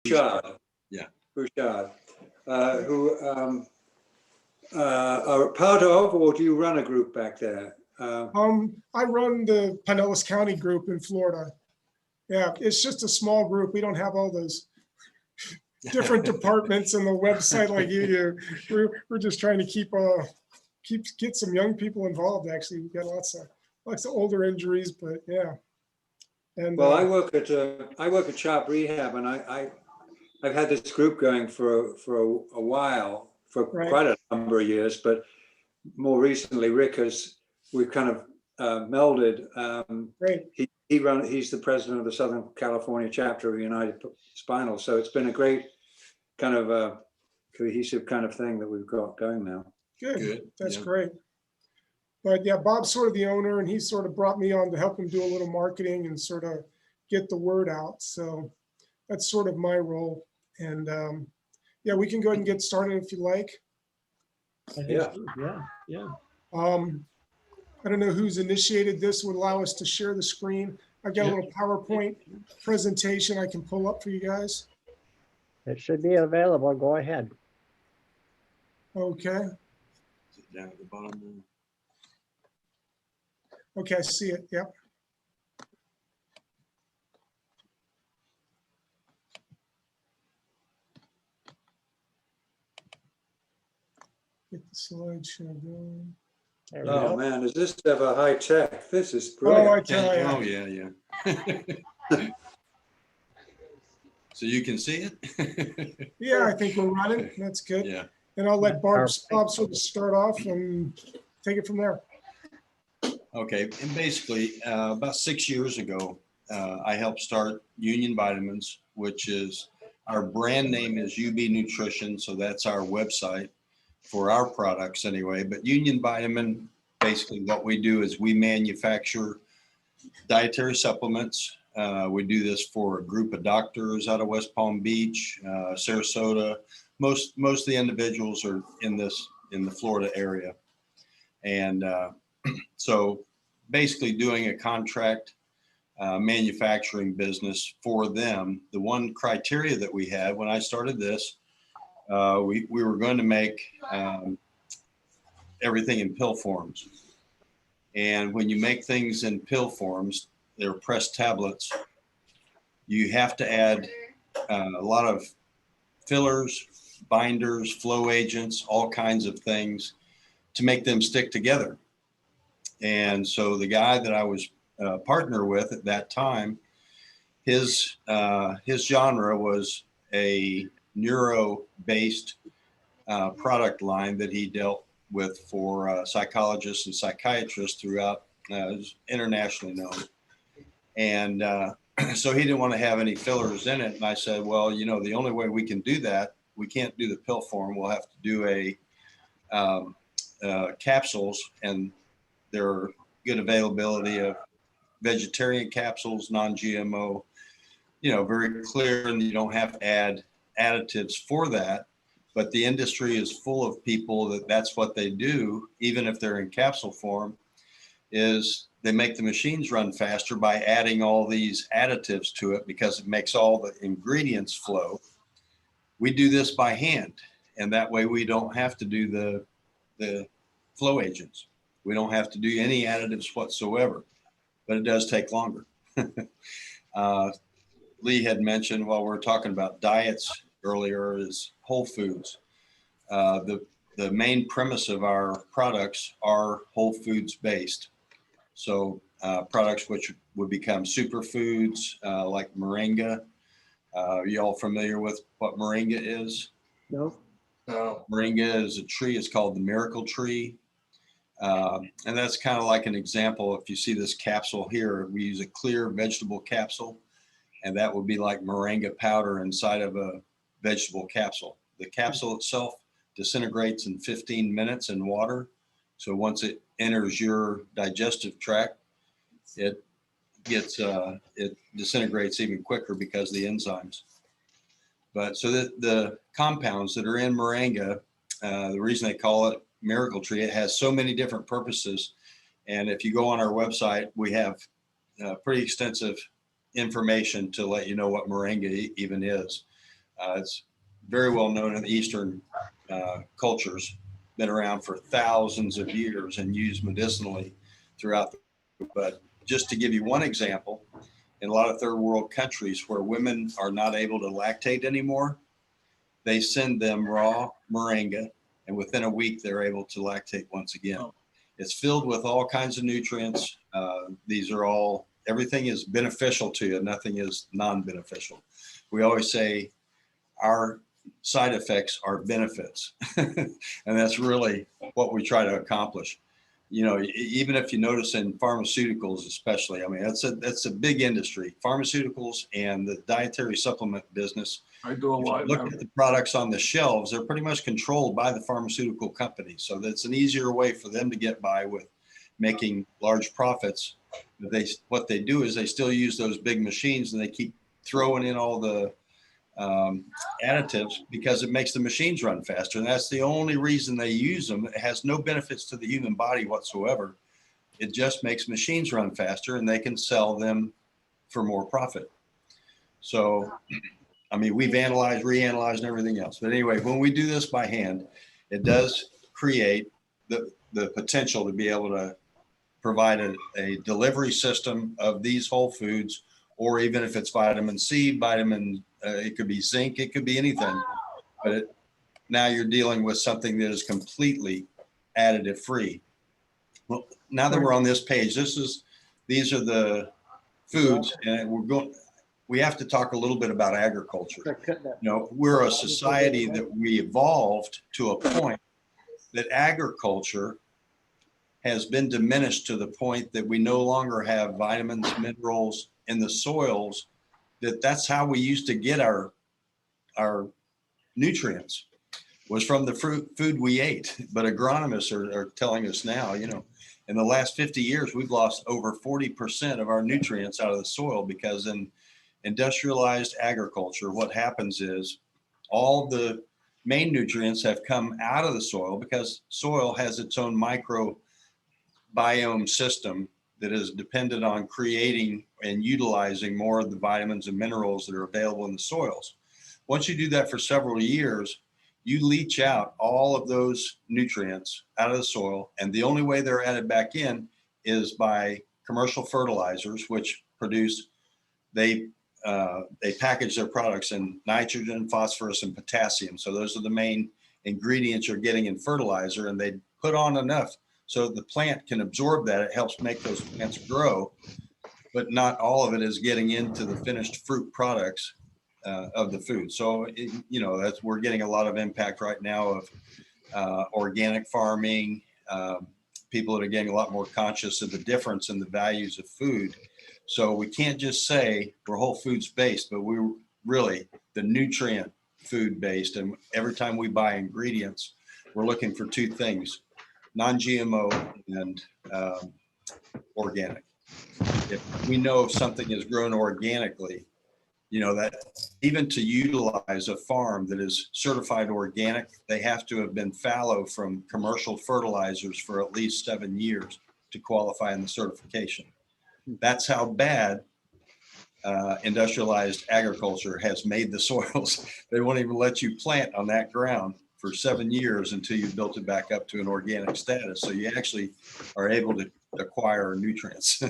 Bouchard, Yeah. Bouchard, who are part of, or do you run a group back there? I run the Pinellas County group in Florida. Yeah, it's just a small group. We don't have all those different departments and the website like you do. We're just trying to get some young people involved. Actually, we've got lots of older injuries, but yeah. And Well, I work at Sharp Rehab, and I've had this group going for a while, for Right. quite a number of years, but more recently, we've kind of melded. Great. He's the president of the Southern California chapter of United Spinal, so it's been a great kind of cohesive kind of thing that we've got going now. Good. That's great. But yeah, Bob's sort of the owner, and he sort of brought me on to help him do a little marketing and sort of get the word out. So that's sort of my role. And yeah, we can go ahead and get started if you like. Yeah. I don't know who's initiated this, would allow us to share the screen. I've got a little PowerPoint presentation I can pull up for you guys. It should be available. Go ahead. Okay. Is it down at the bottom? Okay, I see it. Yep. Get the slideshow going. There we Oh go. man, is this ever high tech? This is Oh, I brilliant. tell you. Oh, yeah. So you can see it? Yeah, I think we're running. That's good. Yeah. And I'll let Bob sort of start off and take it from there. Okay, and basically, about 6 years ago, I helped start Union Vitamins, which is, our brand name is Ubee Nutrition, so that's our website for our products anyway. But Union Vitamin, basically what we do is we manufacture dietary supplements. We do this for a group of doctors out of West Palm Beach, Sarasota. Most of the individuals are in the Florida area. And so basically doing a contract manufacturing business for them. The one criteria that we had when I started this, we were going to make everything in pill forms. And when you make things in pill forms, they're pressed tablets, you have to add a lot of fillers, binders, flow agents, all kinds of things to make them stick together. And so the guy that I was partner with at that time, his genre was a neuro-based product line that he dealt with for psychologists and psychiatrists throughout, internationally known. And so he didn't want to have any fillers in it. And I said, well, you know, the only way we can do that, we can't do the pill form. We'll have to do capsules, and there are good availability of vegetarian capsules, non-GMO, you know, very clear, and you don't have to add additives for that. But the industry is full of people that's what they do, even if they're in capsule form, is they make the machines run faster by adding all these additives to it because it makes all the ingredients flow. We do this by hand, and that way we don't have to do the flow agents. We don't have to do any additives whatsoever, but it does take longer. Lee had mentioned while we're talking about diets earlier is whole foods. The main premise of our products are whole foods based. So products which would become superfoods like moringa. Are you all familiar with what moringa is? No. Moringa is a tree. It's called the miracle tree. And that's kind of like an example. If you see this capsule here, we use a clear vegetable capsule, and that would be like moringa powder inside of a vegetable capsule. The capsule itself disintegrates in 15 minutes in water. So once it enters your digestive tract, it disintegrates even quicker because of the enzymes. But so the compounds that are in moringa, the reason they call it miracle tree, it has so many different purposes. And if you go on our website, we have pretty extensive information to let you know what moringa even is. It's very well known in the Eastern cultures, been around for thousands of years and used medicinally throughout. But just to give you one example, in a lot of third world countries where women are not able to lactate anymore, they send them raw moringa, and within a week they're able to lactate once again. Oh. It's filled with all kinds of nutrients. These are all, everything is beneficial to you, nothing is non-beneficial. We always say our side effects are benefits. And that's really what we try to accomplish. You know, even if you notice in pharmaceuticals, especially, I mean, that's a big industry, pharmaceuticals and the dietary supplement business. I do a lot. Look at the products on the shelves, they're pretty much controlled by the pharmaceutical companies. So that's an easier way for them to get by with making large profits. But what they do is they still use those big machines and they keep throwing in all the additives because it makes the machines run faster. And that's the only reason they use them. It has no benefits to the human body whatsoever. It just makes machines run faster and they can sell them for more profit. So, I mean, we've analyzed, reanalyzed, and everything else. But anyway, when we do this by hand, it does create the potential to be able to provide a delivery system of these whole foods, or even if it's vitamin C, it could be zinc, it could be anything. But now you're dealing with something that is completely additive free. Well, now that we're on this page, these are the foods, and we have to talk a little bit about agriculture. You know, we're a society that we evolved to a point that agriculture has been diminished to the point that we no longer have vitamins, minerals in the soils. That's how we used to get our nutrients, was from the food we ate. But agronomists are telling us now, you know, in the last 50 years, we've lost over 40% of our nutrients out of the soil, because in industrialized agriculture, what happens is all the main nutrients have come out of the soil, because soil has its own microbiome system that is dependent on creating and utilizing more of the vitamins and minerals that are available in the soils. Once you do that for several years, you leach out all of those nutrients out of the soil, and the only way they're added back in is by commercial fertilizers, which they package their products in nitrogen, phosphorus, and potassium. So those are the main ingredients you're getting in fertilizer, and they put on enough so the plant can absorb that. It helps make those plants grow, but not all of it is getting into the finished fruit products of the food. So, you know, we're getting a lot of impact right now of organic farming, people that are getting a lot more conscious of the difference in the values of food. So we can't just say we're whole foods based, but we're really the nutrient food based. And every time we buy ingredients, we're looking for two things: non-GMO and organic. If we know something is grown organically, you know, that even to utilize a farm that is certified organic, they have to have been fallow from commercial fertilizers for at least 7 years to qualify in the certification. That's how bad industrialized agriculture has made the soils. They won't even let you plant on that ground for 7 years until you've built it back up to an organic status. So you actually are able to acquire nutrients.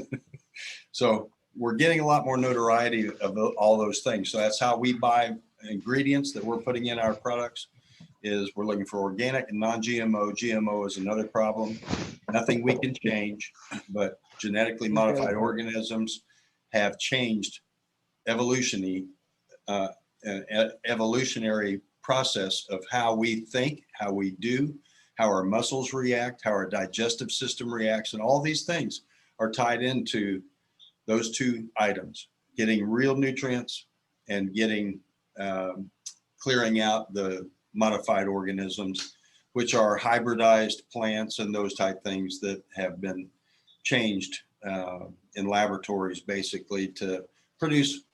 So we're getting a lot more notoriety of all those things. So that's how we buy ingredients that we're putting in our products, is we're looking for organic and non-GMO. GMO is another problem. Nothing we can change, but genetically modified organisms have changed evolutionary process of how we think, how we do, how our muscles react, how our digestive system reacts, and all these things are tied into those two items: getting real nutrients and getting clearing out the modified organisms, which are hybridized plants and those type things that have been changed in laboratories, basically to produce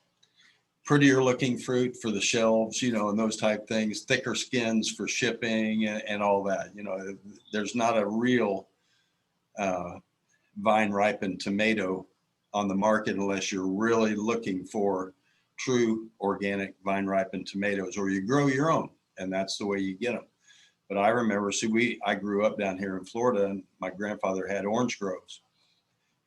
prettier looking fruit for the shelves, you know, and those type things, thicker skins for shipping and all that. You know, there's not a real vine ripened tomato on the market unless you're really looking for true organic vine ripened tomatoes, or you grow your own, and that's the way you get them. But I remember, see, I grew up down here in Florida, and my grandfather had orange groves.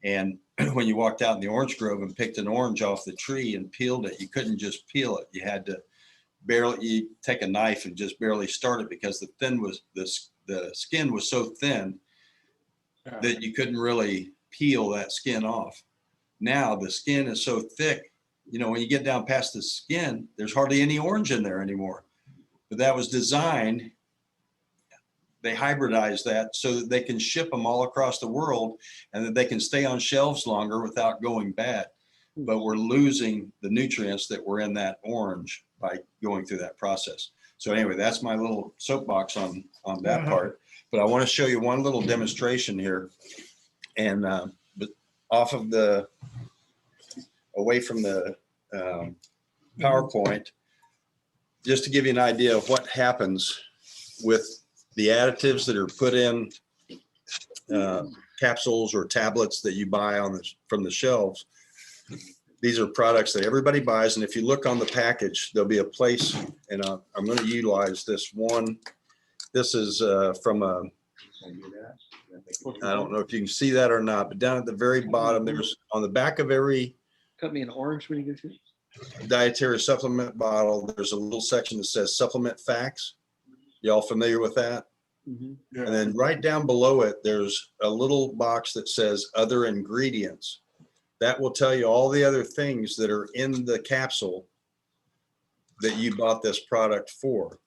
And when you walked out in the orange grove and picked an orange off the tree and peeled it, you couldn't just peel it. You had to you take a knife and just barely start it, because the skin was so thin that you couldn't really peel that skin off. Now the skin is so thick, when you get down past the skin, there's hardly any orange in there anymore. But that was designed, they hybridized that so that they can ship them all across the world and that they can stay on shelves longer without going bad. But we're losing the nutrients that were in that orange by going through that process. So anyway, that's my little soapbox on that part. But I want to show you one little demonstration here, and off of away from the PowerPoint, just to give you an idea of what happens with the additives that are put in capsules or tablets that you buy from the shelves. These are products that everybody buys, and if you look on the package, there'll be a place, and I'm going to utilize this one. This is from I don't know if you can see that or not, but down at the very bottom, there's on the back of every Cut me an orange when you get to dietary supplement bottle, there's a little section that says supplement facts. Y'all familiar with that? Mm-hmm. And then right down below it, there's a little box that says other ingredients. That will tell you all the other things that are in the capsule that you bought this product for.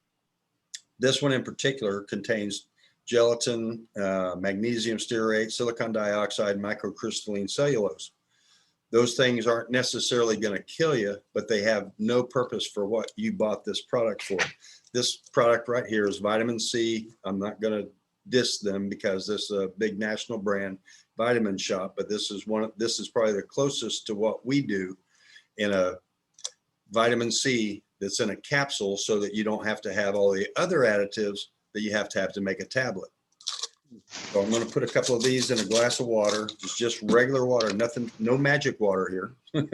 This one in particular contains gelatin, magnesium stearate, silicon dioxide, microcrystalline cellulose. Those things aren't necessarily going to kill you, but they have no purpose for what you bought this product for. This product right here is vitamin C. I'm not going to diss them because this is a big national brand vitamin shop, but this is probably the closest to what we do in a vitamin C that's in a capsule, so that you don't have to have all the other additives that you have to make a tablet. So I'm going to put a couple of these in a glass of water. It's just regular water, nothing, no magic water here.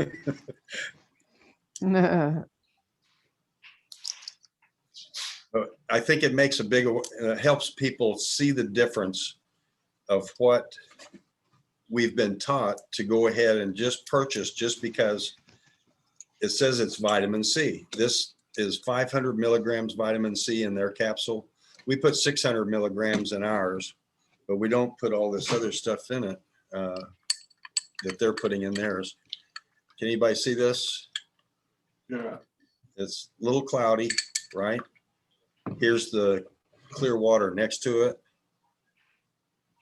But I think it makes helps people see the difference of what we've been taught to go ahead and just purchase just because it says it's vitamin C. This is 500 milligrams vitamin C in their capsule. We put 600 milligrams in ours, but we don't put all this other stuff in it that they're putting in theirs. Can anybody see this? Yeah. It's a little cloudy, right? Here's the clear water next to it.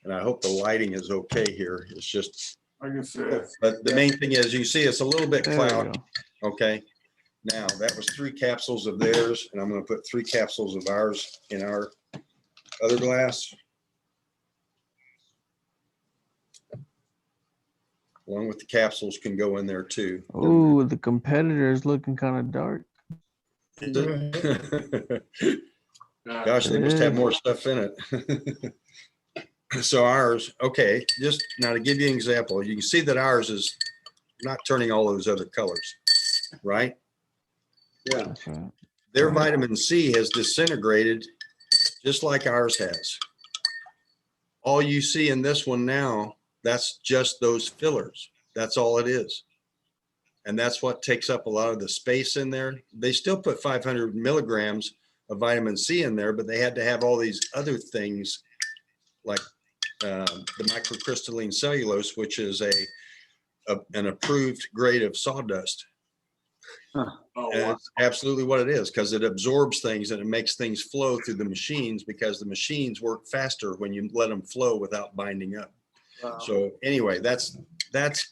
And I hope the lighting is okay here. It's just, I can see it. but the main thing is you see it's a little bit There we cloudy. go. Okay. Now that was 3 capsules of theirs, and I'm going to put 3 capsules of ours in our other glass. Along with the capsules can go in there too. Oh, the competitor is looking kind of dark. Gosh, they must have more stuff in it. So ours, okay, just now to give you an example, you can see that ours is not turning all those other colors, right? Yeah. That's right. Their vitamin C has disintegrated just like ours has. All you see in this one now, that's just those fillers. That's all it is. And that's what takes up a lot of the space in there. They still put 500 milligrams of vitamin C in there, but they had to have all these other things like the microcrystalline cellulose, which is an approved grade of sawdust. Oh, And wow. it's absolutely what it is, because it absorbs things and it makes things flow through the machines, because the machines work faster when you let them flow without binding up. Wow. So anyway, that's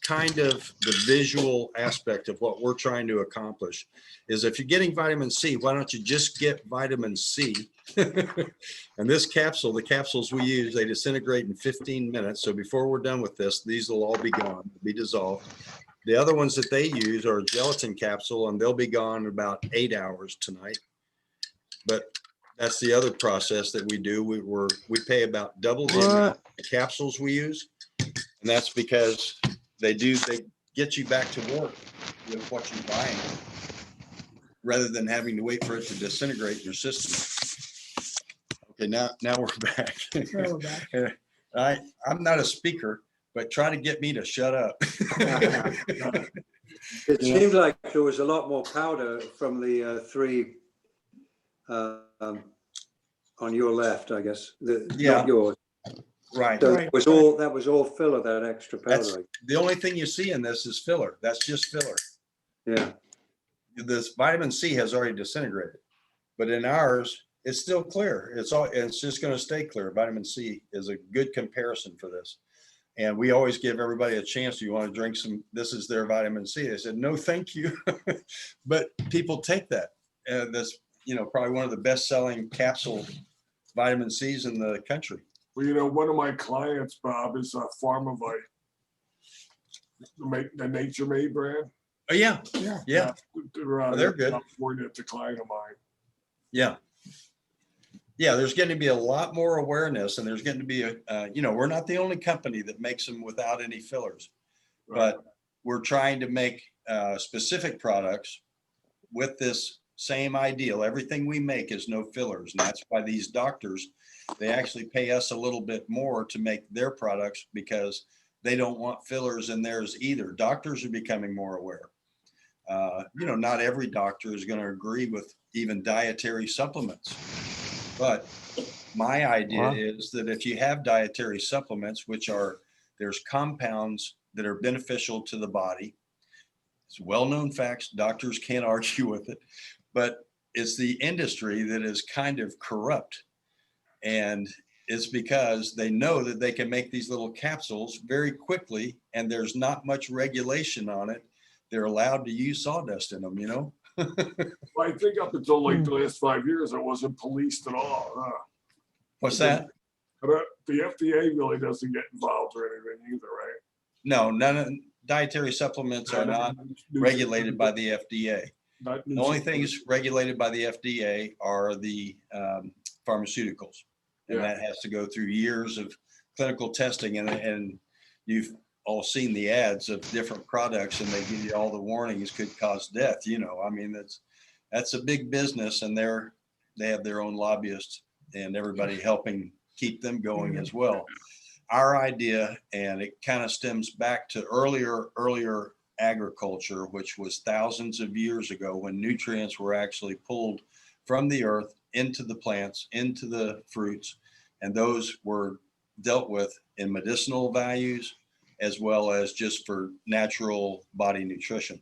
kind of the visual aspect of what we're trying to accomplish, is if you're getting vitamin C, why don't you just get vitamin C? And this capsule, the capsules we use, they disintegrate in 15 minutes. So before we're done with this, these will all be gone, be dissolved. The other ones that they use are a gelatin capsule, and they'll be gone in about 8 hours tonight. But that's the other process that we do. We pay about double the amount of capsules we use. And that's because they get you back to work with what you're buying, rather than having to wait for it to disintegrate in your system. Okay, now we're back. Now we're back. I'm not a speaker, but try to get me to shut up. It seemed like there was a lot more powder from the three on your left, I guess. Yeah. Not yours. Right. So Right. that was all filler, that extra That's powder. the only thing you see in this is filler. That's just filler. Yeah. This vitamin C has already disintegrated, but in ours, it's still clear. It's just going to stay clear. Vitamin C is a good comparison for this. And we always give everybody a chance. You want to drink some, this is their vitamin C. I said, no, thank you. But people take that. That's, probably one of the best selling capsule vitamin C's in the country. Well, one of my clients, Bob, is a Pharmavite, the Nature Made brand. Oh, yeah. Yeah. Yeah. They're good. California, it's a client of mine. Yeah. Yeah, there's going to be a lot more awareness, and there's going to be we're not the only company that makes them without any fillers, but we're trying to make specific products with this same ideal. Everything we make is no fillers, and that's why these doctors, they actually pay us a little bit more to make their products, because they don't want fillers in theirs either. Doctors are becoming more aware. Not every doctor is going to agree with even dietary supplements. But my idea is that if you have dietary supplements, there's compounds that are beneficial to the body. It's well-known facts. Doctors can't argue with it, but it's the industry that is kind of corrupt. And it's because they know that they can make these little capsules very quickly, and there's not much regulation on it. They're allowed to use sawdust in them, Well, I think up until like the last 5 years, it wasn't policed at all. What's that? But the FDA really doesn't get involved or anything either, right? No, none of dietary supplements are not regulated by the FDA. The only things regulated by the FDA are the pharmaceuticals, and that has to go through years of clinical testing. And you've all seen the ads of different products, and they give you all the warnings could cause death. I mean, that's a big business, and they have their own lobbyists and everybody helping keep them going as well. Our idea, and it kind of stems back to earlier agriculture, which was thousands of years ago, when nutrients were actually pulled from the earth into the plants, into the fruits, and those were dealt with in medicinal values as well as just for natural body nutrition.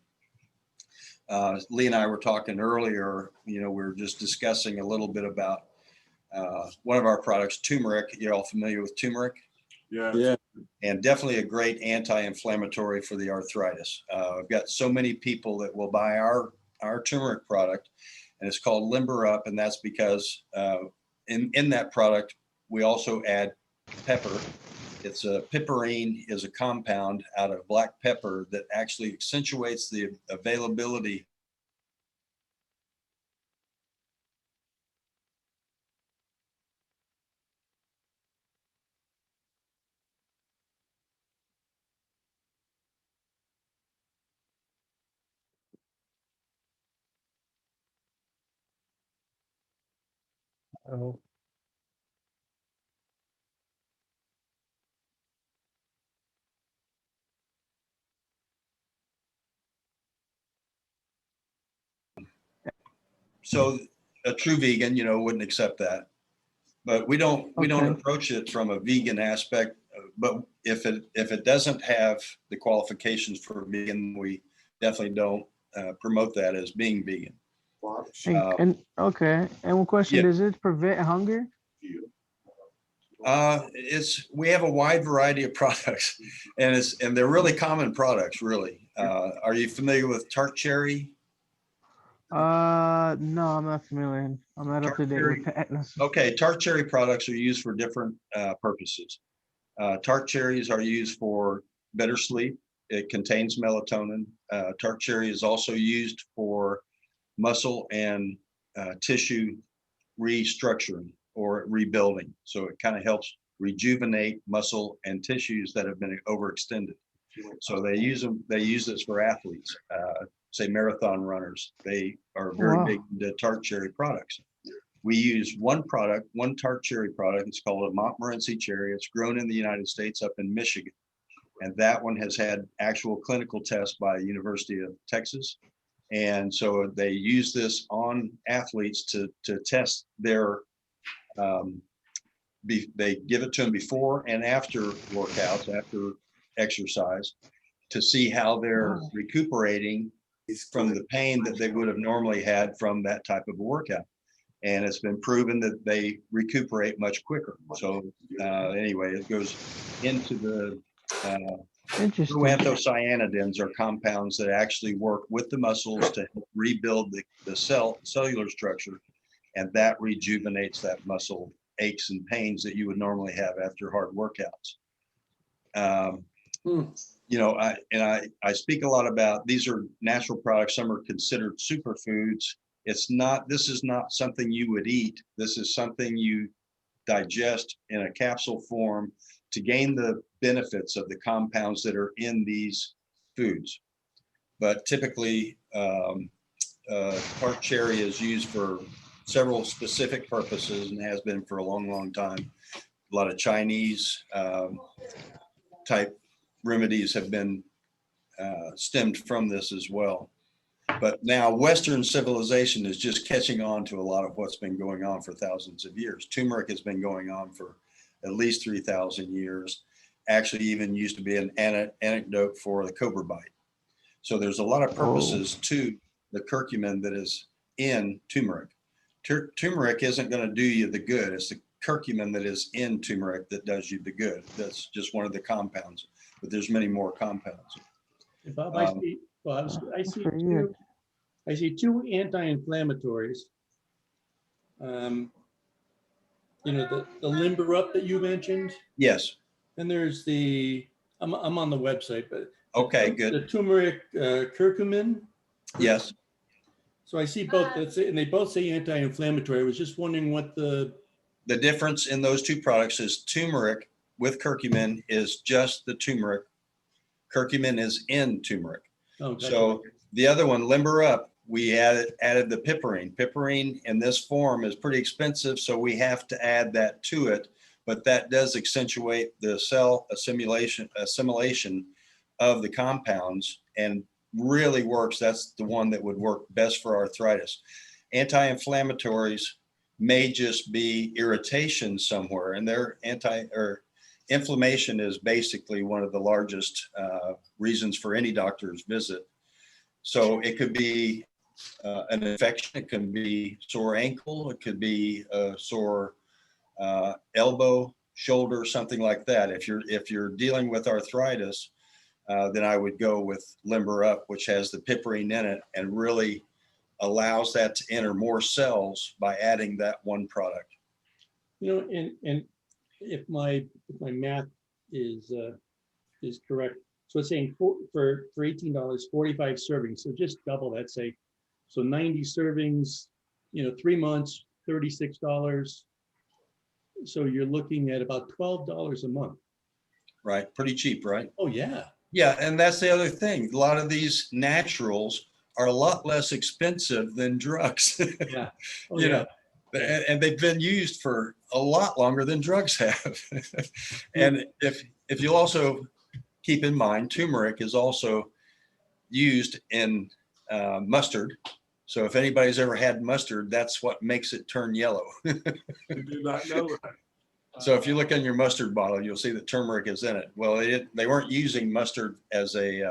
Lee and I were talking earlier, we were just discussing a little bit about one of our products, turmeric. You're all familiar with turmeric? Yeah. And definitely a great anti-inflammatory for the arthritis. I've got so many people that will buy our turmeric product, and it's called Limber Up. And that's because in that product, we also add pepper. It's a piperine is a compound out of black pepper that actually accentuates the availability. Oh, So a true vegan, wouldn't accept that. But we don't approach it from a vegan aspect. But if it doesn't have the qualifications for vegan, we definitely don't promote that as being vegan. And one question: Yeah. does it prevent hunger? We have a wide variety of products, and they're really common products. Really, are you familiar with tart cherry? No, I'm not familiar. I'm not up to date with that. Okay, tart cherry products are used for different purposes. Tart cherries are used for better sleep. It contains melatonin. Tart cherry is also used for muscle and tissue restructuring or rebuilding. So it kind of helps rejuvenate muscle and tissues that have been overextended. So they use this for athletes, say marathon runners. They are very Wow. big into tart cherry products. We use one tart cherry product. It's called a Montmorency cherry. It's grown in the United States up in Michigan. And that one has had actual clinical tests by the University of Texas. And so they use this on athletes to test their, they give it to them before and after workouts, after exercise, to see how they're Wow. recuperating from the pain that they would have normally had from that type of a workout. And it's been proven that they recuperate much quicker. So anyway, it goes into the Interesting. anthocyanidins are compounds that actually work with the muscles to help rebuild the cellular structure, and that rejuvenates that muscle aches and pains that you would normally have after hard workouts. You know, I speak a lot about, these are natural products. Some are considered superfoods. This is not something you would eat. This is something you digest in a capsule form to gain the benefits of the compounds that are in these foods. But typically, tart cherry is used for several specific purposes and has been for a long, long time. A lot of Chinese type remedies have been stemmed from this as well. But now Western civilization is just catching on to a lot of what's been going on for thousands of years. Turmeric has been going on for at least 3,000 years. Actually, even used to be an anecdote for the cobra bite. So there's a lot of purposes to the curcumin that is in turmeric. Turmeric isn't going to do you the good. It's the curcumin that is in turmeric that does you the good. That's just one of the compounds, but there's many more compounds. Bob, I see, Bob, pretty good. I see two anti-inflammatories. You know, the Limber Up that you mentioned, Yes. and there's I'm on the website, but Okay, the good. turmeric curcumin. Yes. So I see both, and they both say anti-inflammatory. I was just wondering what The difference in those two products is turmeric with curcumin is just the turmeric. Curcumin is in turmeric. oh, gotcha. So the other one, Limber Up, we added the piperine. Piperine in this form is pretty expensive, so we have to add that to it. But that does accentuate the cell assimilation of the compounds and really works. That's the one that would work best for arthritis. Anti-inflammatories may just be irritation somewhere, and they're inflammation is basically one of the largest reasons for any doctor's visit. So it could be an infection, it can be sore ankle, it could be a sore elbow, shoulder, something like that. If you're dealing with arthritis, then I would go with Limber Up, which has the piperine in it and really allows that to enter more cells by adding that one product. You know, and if my math is correct, so it's saying for $18, 45 servings. So just double that, say, so 90 servings. You know, 3 months, $36. So you're looking at about $12 a month. Right, pretty cheap, right? Oh yeah. Yeah, and that's the other thing. A lot of these naturals are a lot less expensive than drugs. Yeah. Oh, You yeah. know, and they've been used for a lot longer than drugs have. And if you'll also keep in mind, turmeric is also used in mustard. So if anybody's ever had mustard, that's what makes it turn yellow. I did not know that. So if you look in your mustard bottle, you'll see that turmeric is in it. Well, they weren't using mustard as a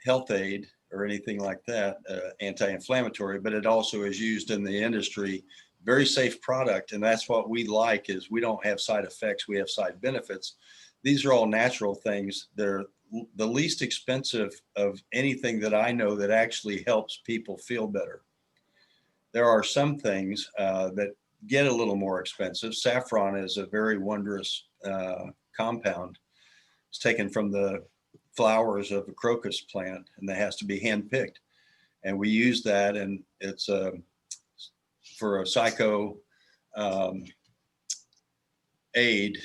health aid or anything like that, anti-inflammatory, but it also is used in the industry. Very safe product, and that's what we like is we don't have side effects, we have side benefits. These are all natural things. They're the least expensive of anything that I know that actually helps people feel better. There are some things that get a little more expensive. Saffron is a very wondrous compound. It's taken from the flowers of a crocus plant, and that has to be handpicked. And we use that, and it's for a psycho aid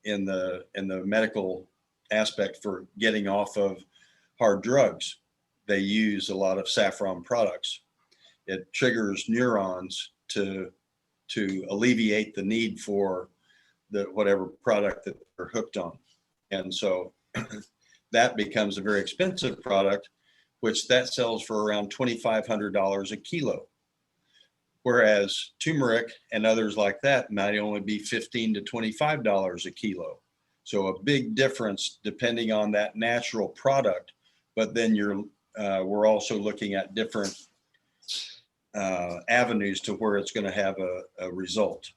in the medical aspect for getting off of hard drugs. They use a lot of saffron products. It triggers neurons to alleviate the need for the whatever product that they're hooked on. And so that becomes a very expensive product, which that sells for around $2,500 a kilo. Whereas turmeric and others like that might only be $15 to $25 a kilo. So a big difference depending on that natural product. But then we're also looking at different avenues to where it's going to have a result.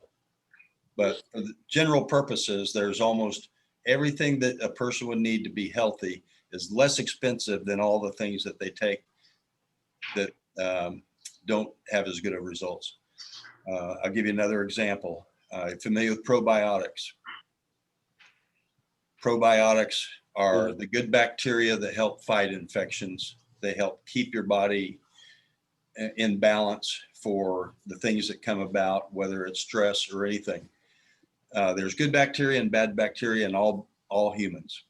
But for the general purposes, there's almost everything that a person would need to be healthy is less expensive than all the things that they take that don't have as good of results. I'll give you another example. Familiar with probiotics? Probiotics are the good bacteria that help fight infections. They help keep your body in balance for the things that come about, whether it's stress or anything. There's good bacteria and bad bacteria in all humans.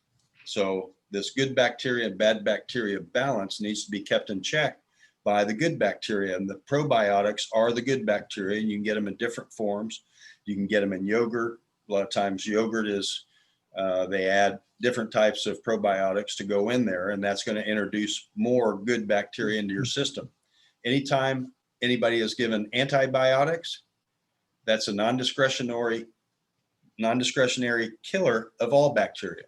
So this good bacteria and bad bacteria balance needs to be kept in check by the good bacteria, and the probiotics are the good bacteria, and you can get them in different forms. You can get them in yogurt. A lot of times yogurt is, they add different types of probiotics to go in there, and that's going to introduce more good bacteria into your system. Anytime anybody is given antibiotics, that's a non-discretionary killer of all bacteria.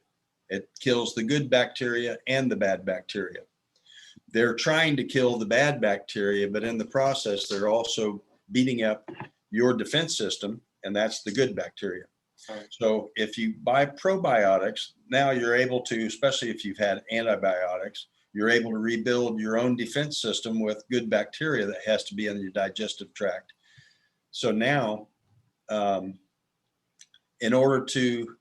It kills the good bacteria and the bad bacteria. They're trying to kill the bad bacteria, but in the process, they're also beating up your defense system, and that's the good bacteria. So if you buy probiotics, now you're able to, especially if you've had antibiotics, you're able to rebuild your own defense system with good bacteria that has to be in your digestive tract. So now, in order to,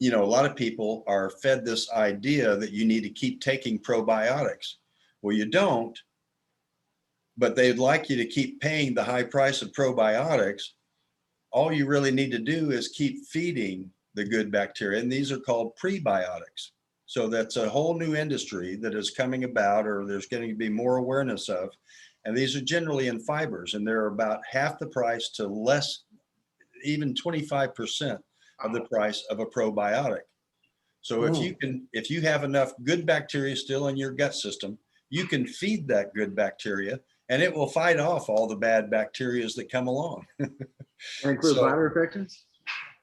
a lot of people are fed this idea that you need to keep taking probiotics. Well, you don't, but they'd like you to keep paying the high price of probiotics. All you really need to do is keep feeding the good bacteria, and these are called prebiotics. So that's a whole new industry that is coming about, or there's going to be more awareness of. And these are generally in fibers, and they're about half the price to less, even 25% of the price of a probiotic. So if you have enough good bacteria still in your gut system, you can feed that good bacteria, and it will fight off all the bad bacteria that come along. That include bladder infections?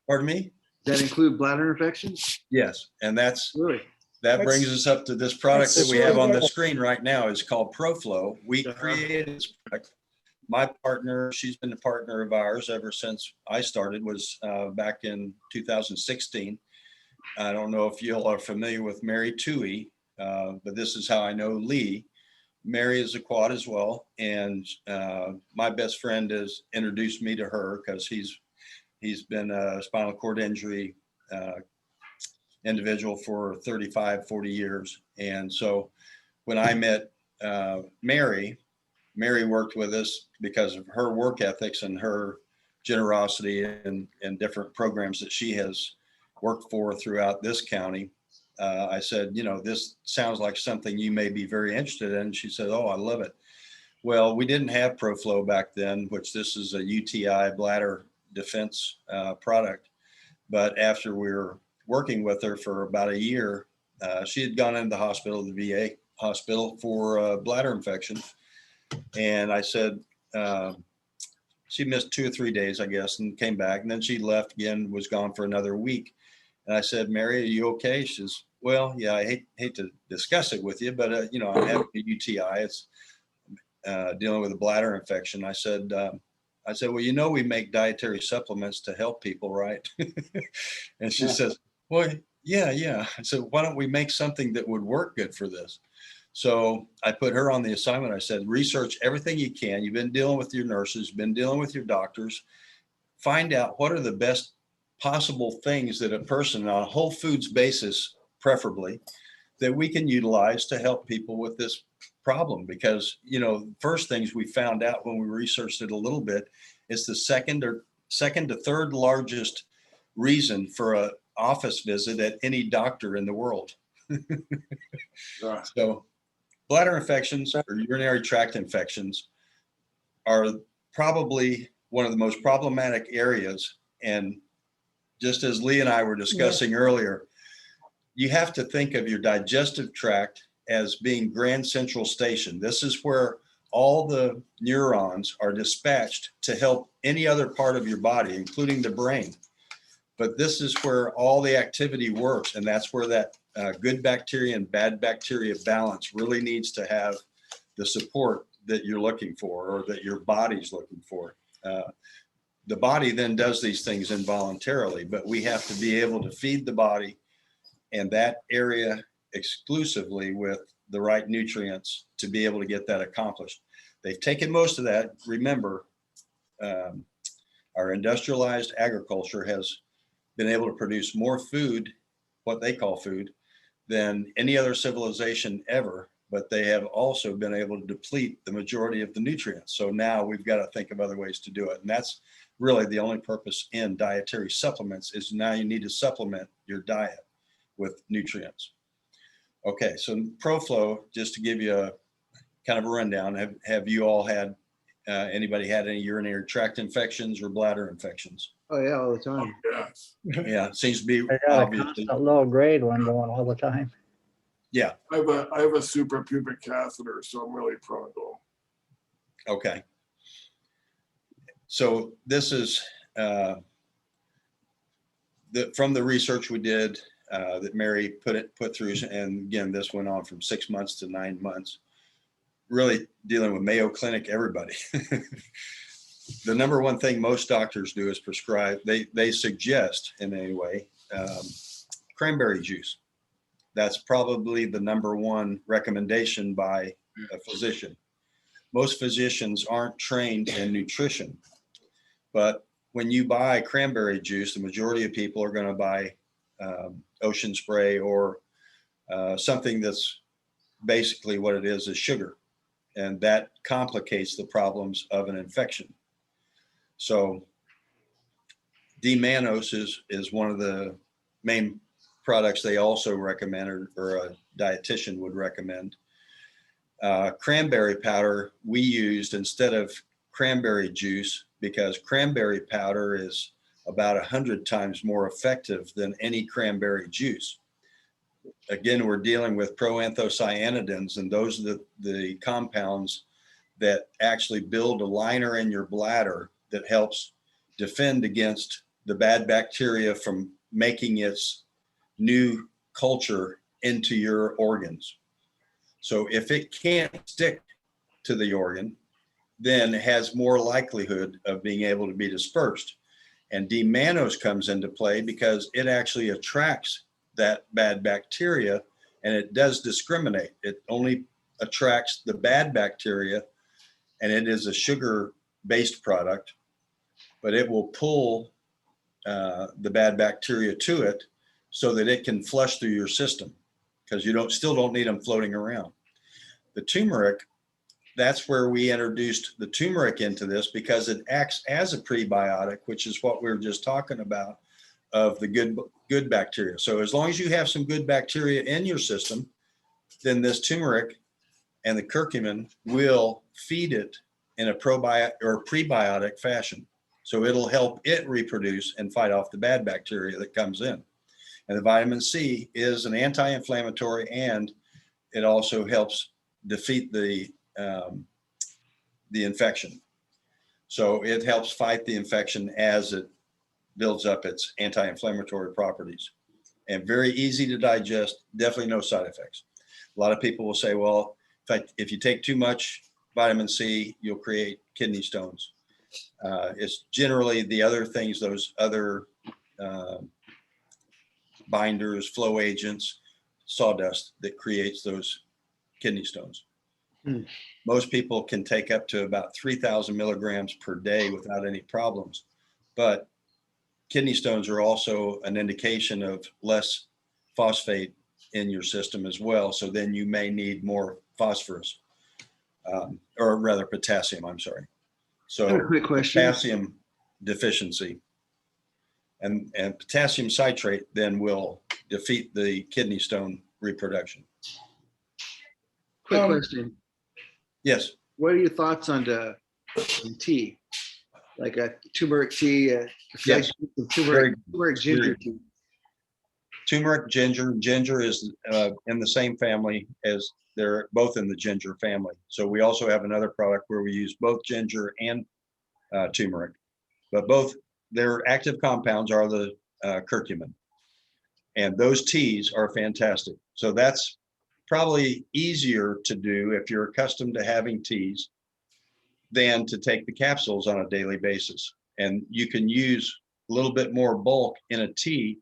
Pardon me? That include bladder infections? Yes, and that That's- brings us up to this product that that's we have on the really- screen right now. Is called ProFlow. We Uh-huh. created this product. My partner, she's been a partner of ours ever since I started, was back in 2016. I don't know if you all are familiar with Mary Toohey, but this is how I know Lee. Mary is a quad as well, and my best friend has introduced me to her because he's been a spinal cord injury individual for 35, 40 years. And so when I met Mary worked with us because of her work ethics and her generosity and different programs that she has worked for throughout this county. I said, this sounds like something you may be very interested in. She said, oh, I love it. Well, we didn't have ProFlow back then, which this is a UTI bladder defense product. But after we were working with her for about a year, she had gone into the hospital, the VA hospital, for a bladder infection. And I said, she missed 2 or 3 days, I guess, and came back. And then she left again, was gone for another week. And I said, Mary, are you okay? She says, well, yeah, I hate to discuss it with you, but, I'm having a UTI. It's dealing with a bladder infection. I said, well, we make dietary supplements to help people, right? And she says, well, yeah. I said, why don't we make something that would work good for this? So I put her on the assignment. I said, research everything you can. You've been dealing with your nurses, been dealing with your doctors. Find out what are the best possible things that a person on a whole foods basis, preferably, that we can utilize to help people with this problem. Because, first things we found out when we researched it a little bit, it's the second to third largest reason for office visit at any doctor in the world. Yeah. So bladder infections or urinary tract infections are probably one of the most problematic areas. And just as Lee and I were discussing earlier, you have to think of your digestive tract as being Grand Central Station. This is where all the neurons are dispatched to help any other part of your body, including the brain. But this is where all the activity works, and that's where that good bacteria and bad bacteria balance really needs to have the support that you're looking for, or that your body's looking for. The body then does these things involuntarily, but we have to be able to feed the body and that area exclusively with the right nutrients to be able to get that accomplished. They've taken most of that. Remember, our industrialized agriculture has been able to produce more food, what they call food, than any other civilization ever, but they have also been able to deplete the majority of the nutrients. So now we've got to think of other ways to do it. And that's really the only purpose in dietary supplements, is now you need to supplement your diet with nutrients. Okay, so ProFlow, just to give you a kind of a rundown, have you all had, anybody had any urinary tract infections or bladder infections? Oh, yeah, all the time. Yes. Yeah, it seems to be I got a obviously. constant low grade one going all the time. Yeah, I have a suprapubic catheter, so I'm really prone to them. okay. So this is from the research we did that Mary put through, and again, this went on from 6 months to 9 months, really dealing with Mayo Clinic, everybody. The number one thing most doctors do is prescribe, they suggest in any way, cranberry juice. That's probably the number one recommendation by a physician. Most physicians aren't trained in nutrition, but when you buy cranberry juice, the majority of people are going to buy ocean spray or something that's basically what it is sugar. And that complicates the problems of an infection. So D-mannose is one of the main products they also recommend, or a dietitian would recommend. Cranberry powder we used instead of cranberry juice, because cranberry powder is about 100 times more effective than any cranberry juice. Again, we're dealing with proanthocyanidins, and those are the compounds that actually build a liner in your bladder that helps defend against the bad bacteria from making its new culture into your organs. So if it can't stick to the organ, then it has more likelihood of being able to be dispersed. And D-mannose comes into play because it actually attracts that bad bacteria, and it does discriminate. It only attracts the bad bacteria, and it is a sugar-based product, but it will pull the bad bacteria to it so that it can flush through your system, because you still don't need them floating around. The turmeric, that's where we introduced the turmeric into this, because it acts as a prebiotic, which is what we were just talking about, of the good bacteria. So as long as you have some good bacteria in your system, then this turmeric and the curcumin will feed it in a probiotic or prebiotic fashion. So it'll help it reproduce and fight off the bad bacteria that comes in. And the vitamin C is an anti-inflammatory, and it also helps defeat the infection. So it helps fight the infection as it builds up its anti-inflammatory properties, and very easy to digest, definitely no side effects. A lot of people will say, well, if you take too much vitamin C, you'll create kidney stones. It's generally the other things, those other binders, flow agents, sawdust, that creates those kidney stones. Most people can take up to about 3,000 milligrams per day without any problems, but kidney stones are also an indication of less phosphate in your system as well. So then you may need more phosphorus, or rather potassium, I'm sorry. I have So a quick question. potassium deficiency and potassium citrate then will defeat the kidney stone reproduction. Quick Um, question. Yes. What are your thoughts on the tea? Like a turmeric tea, Yes. turmeric Very- ginger tea. Turmeric, ginger. Ginger is in the same family as they're both in the ginger family. So we also have another product where we use both ginger and turmeric, but both their active compounds are the curcumin. And those teas are fantastic. So that's probably easier to do if you're accustomed to having teas than to take the capsules on a daily basis. And you can use a little bit more bulk in a tea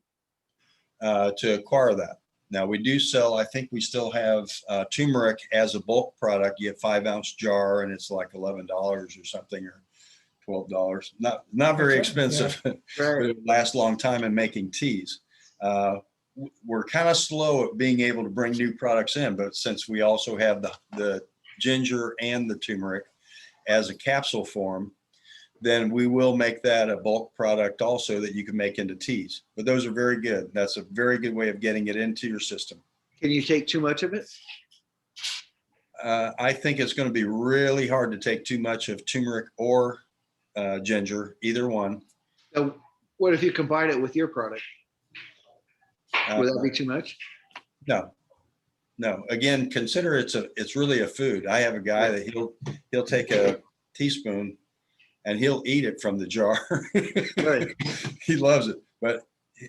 to acquire that. Now we do sell, I think we still have turmeric as a bulk product. You get 5-ounce jar and it's like $11 or something, or $12. Not very Okay, expensive, but Right. it lasts a long time in making teas. We're kind of slow at being able to bring new products in, but since we also have the ginger and the turmeric as a capsule form, then we will make that a bulk product also that you can make into teas. But those are very good. That's a very good way of getting it into your system. Can you take too much of it? I think it's going to be really hard to take too much of turmeric or ginger, either one. So what if you combine it with your product? Would that be too much? No. Again, consider it's really a food. I have a guy that he'll take a teaspoon and he'll eat it from the jar. Right. He loves it.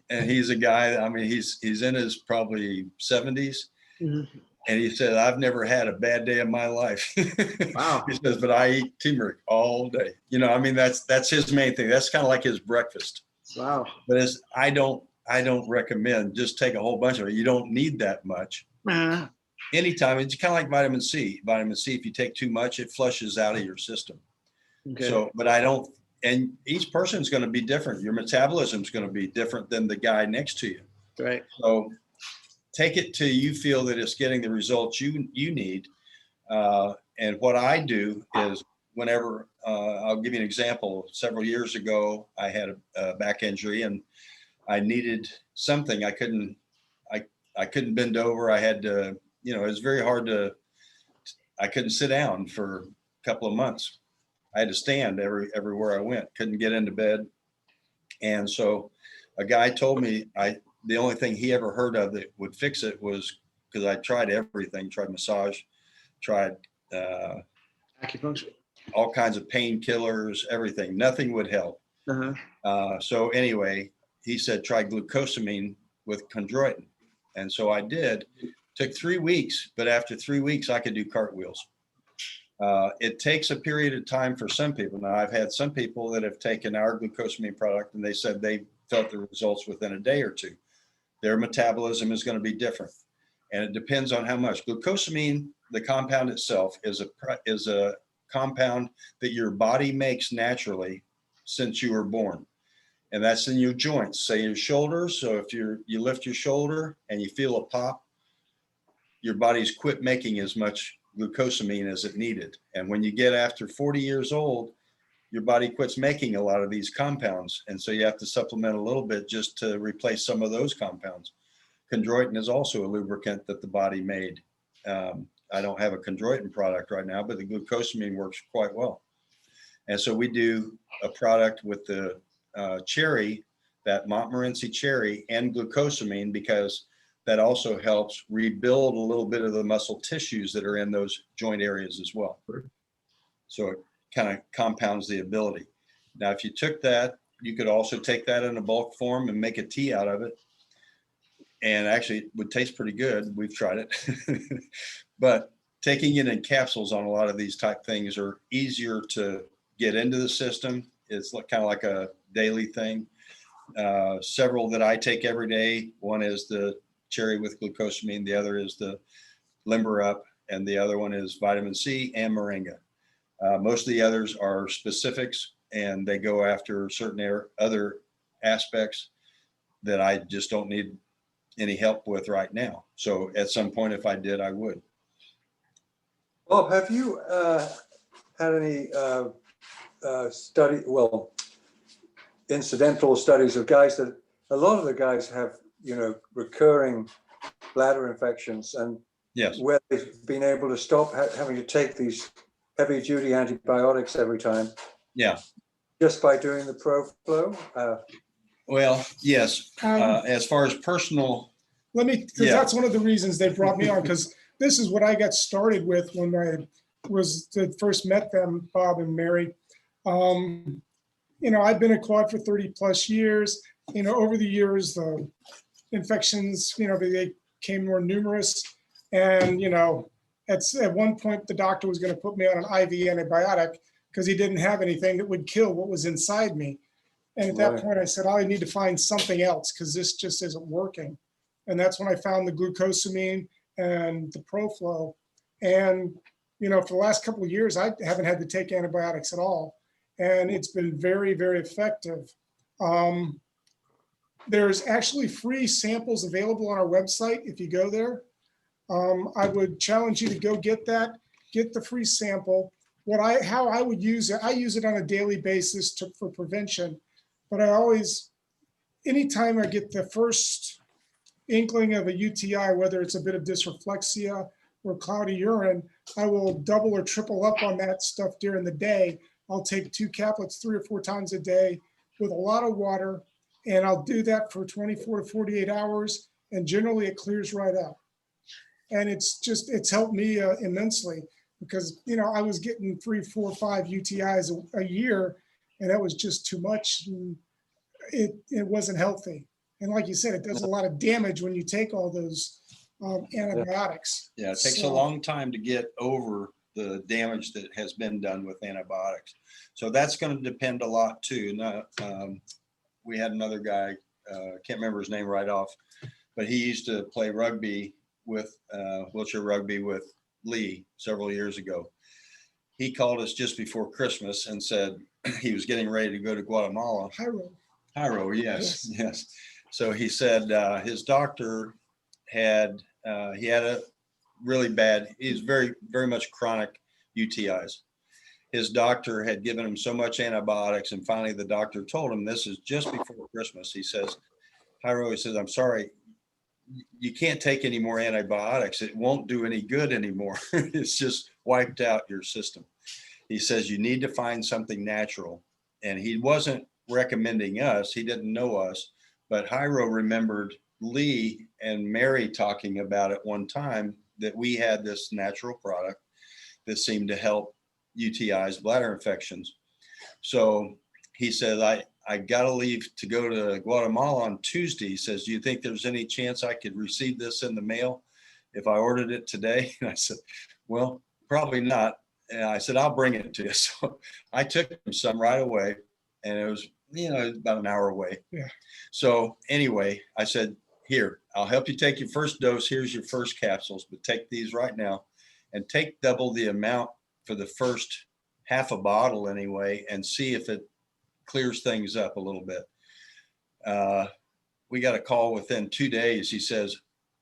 And he's a guy, I mean, he's in his probably 70s. Mhm. And he said, I've never had a bad day in my life. Wow. He says, but I eat turmeric all day. I mean, that's his main thing. That's kind of like his breakfast. Wow. But I don't recommend just take a whole bunch of it. You don't need that much. Anytime. It's kind of like vitamin C. Vitamin C, if you take too much, it flushes out of your system. Okay. So, but I don't, and each person's going to be different. Your metabolism is going to be different than the guy next to you. Right. So take it till you feel that it's getting the results you need. And what I do is whenever, I'll give you an example. Several years ago, I had a back injury and I needed something. I couldn't bend over. I had to, it was very hard I couldn't sit down for a couple of months. I had to stand everywhere I went, couldn't get into bed. And so a guy told me the only thing he ever heard of that would fix it was, because I tried everything, tried massage, tried Acupuncture. all kinds of painkillers, everything, nothing would help. Uh-huh. So anyway, he said, try glucosamine with chondroitin. And so I did. Took 3 weeks, but after 3 weeks, I could do cartwheels. It takes a period of time for some people. Now, I've had some people that have taken our glucosamine product and they said they felt the results within a day or two. Their metabolism is going to be different. And it depends on how much. Glucosamine, the compound itself, is a compound that your body makes naturally since you were born. And that's in your joints, say your shoulders. So if you lift your shoulder and you feel a pop, your body's quit making as much glucosamine as it needed. And when you get after 40 years old, your body quits making a lot of these compounds. And so you have to supplement a little bit just to replace some of those compounds. Chondroitin is also a lubricant that the body made. I don't have a chondroitin product right now, but the glucosamine works quite well. And so we do a product with the cherry, that Montmorency cherry, and glucosamine, because that also helps rebuild a little bit of the muscle tissues that are in those joint areas as well. So it kind of compounds the ability. Now, if you took that, you could also take that in a bulk form and make a tea out of it. And actually it would taste pretty good. We've tried it. But taking it in capsules on a lot of these type things are easier to get into the system. It's kind of like a daily thing. Several that I take every day. One is the cherry with glucosamine. The other is the Limber Up. And the other one is vitamin C and moringa. Most of the others are specifics, and they go after certain other aspects that I just don't need any help with right now. So at some point, if I did, I would. Bob, have you had any study? Well, incidental studies of guys that a lot of the guys have, recurring bladder infections, and Yes. where they've been able to stop having to take these heavy duty antibiotics every time. Yeah. Just by doing the ProFlow. Well, yes. Um, As far as personal, because Yeah. that's one of the reasons they brought me on, because this is what I got started with when I first met them, Bob and Mary. I've been a quad for 30 plus years. Over the years, the infections, they became more numerous. And, at one point, the doctor was going to put me on an IV antibiotic because he didn't have anything that would kill what was inside me. And at that Right. point, I said, I need to find something else because this just isn't working. And that's when I found the glucosamine and the ProFlow. And, for the last couple of years, I haven't had to take antibiotics at all. And it's been very, very effective. There's actually free samples available on our website if you go there. I would challenge you to go get the free sample. How I would use it, I use it on a daily basis for prevention, but anytime I get the first inkling of a UTI, whether it's a bit of dysreflexia or cloudy urine, I will double or triple up on that stuff during the day. I'll take 2 caplets 3 or 4 times a day with a lot of water, and I'll do that for 24 to 48 hours, and generally it clears right up. And it's helped me immensely because, I was getting 3, 4, 5 UTIs a year, and that was just too much. And it wasn't healthy. And like you said, it does a lot of damage when you take all those antibiotics. yeah, it takes a So- long time to get over the damage that has been done with antibiotics. So that's going to depend a lot too. Now, we had another guy, can't remember his name right off, but he used to play rugby with wheelchair rugby with Lee several years ago. He called us just before Christmas and said he was getting ready to go to Guatemala. Cairo, yes, yes. So he said his doctor he had a really bad, he's very, very much chronic UTIs. His doctor had given him so much antibiotics, and finally the doctor told him, this is just before Christmas. He says, Cairo, he says, I'm sorry, you can't take any more antibiotics. It won't do any good anymore. It's just wiped out your system. He says, you need to find something natural. And he wasn't recommending us. He didn't know us, but Jairo remembered Lee and Mary talking about it one time, that we had this natural product that seemed to help UTIs, bladder infections. So he said, I got to leave to go to Guatemala on Tuesday. He says, do you think there's any chance I could receive this in the mail if I ordered it today? And I said, well, probably not. And I said, I'll bring it to you. So I took him some right away, and it was, about an hour away. Yeah. So anyway, I said, here, I'll help you take your first dose. Here's your first capsules, but take these right now and take double the amount for the first half a bottle anyway, and see if it clears things up a little bit. We got a call within 2 days, he says,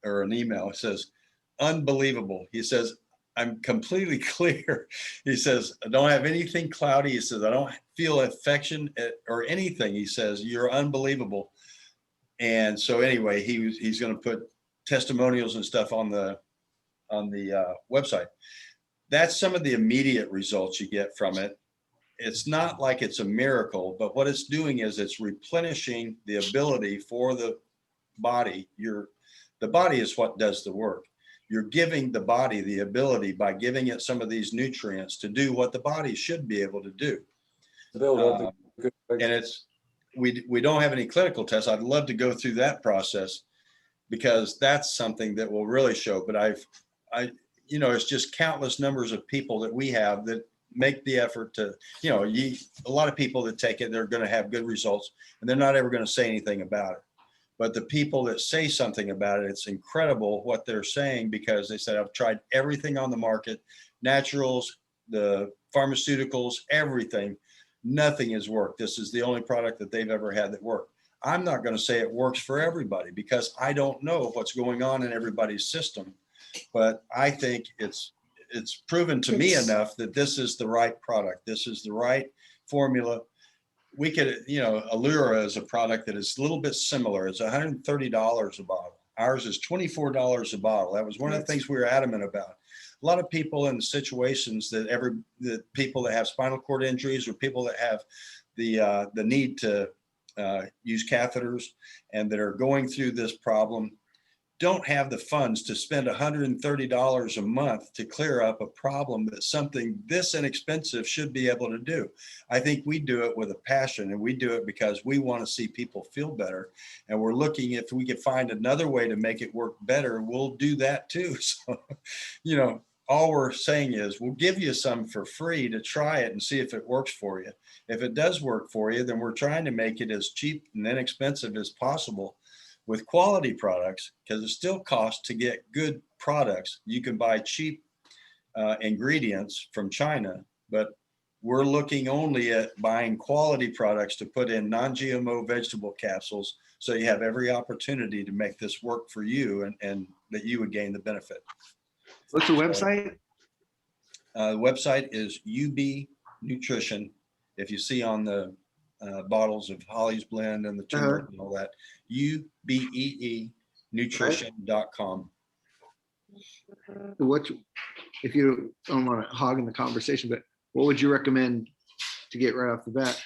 or an email, it says, unbelievable. He says, I'm completely clear. He says, I don't have anything cloudy. He says, I don't feel infection or anything. He says, you're unbelievable. And so anyway, he's going to put testimonials and stuff on the website. That's some of the immediate results you get from it. It's not like it's a miracle, but what it's doing is it's replenishing the ability for the body. The body is what does the work. You're giving the body the ability by giving it some of these nutrients to do what the body should be able to do. And we don't have any clinical tests. I'd love to go through that process because that's something that will really show. But it's just countless numbers of people that we have that make the effort to, a lot of people that take it, they're going to have good results, and they're not ever going to say anything about it. But the people that say something about it, it's incredible what they're saying, because they said, I've tried everything on the market, naturals, the pharmaceuticals, everything. Nothing has worked. This is the only product that they've ever had that worked. I'm not going to say it works for everybody because I don't know what's going on in everybody's system, but I think it's proven to me enough that this is the right product. This is the right formula. we could, Allura is a product that is a little bit similar. It's $130 a bottle. Ours is $24 a bottle. That was one of the things we were adamant about. A lot of people in situations that people that have spinal cord injuries or people that have the need to use catheters and that are going through this problem don't have the funds to spend $130 a month to clear up a problem that something this inexpensive should be able to do. I think we do it with a passion, and we do it because we want to see people feel better. And we're looking if we could find another way to make it work better, we'll do that too. So, all we're saying is we'll give you some for free to try it and see if it works for you. If it does work for you, then we're trying to make it as cheap and inexpensive as possible with quality products, because it still costs to get good products. You can buy cheap ingredients from China, but we're looking only at buying quality products to put in non-GMO vegetable capsules, so you have every opportunity to make this work for you and that you would gain the benefit. What's the website? The website is Ubee Nutrition. If you see on the bottles of Holly's Blend and the turmeric and all that, UBEE nutrition.com. What, if you don't want to hog in the conversation, but what would you recommend to get right off the bat?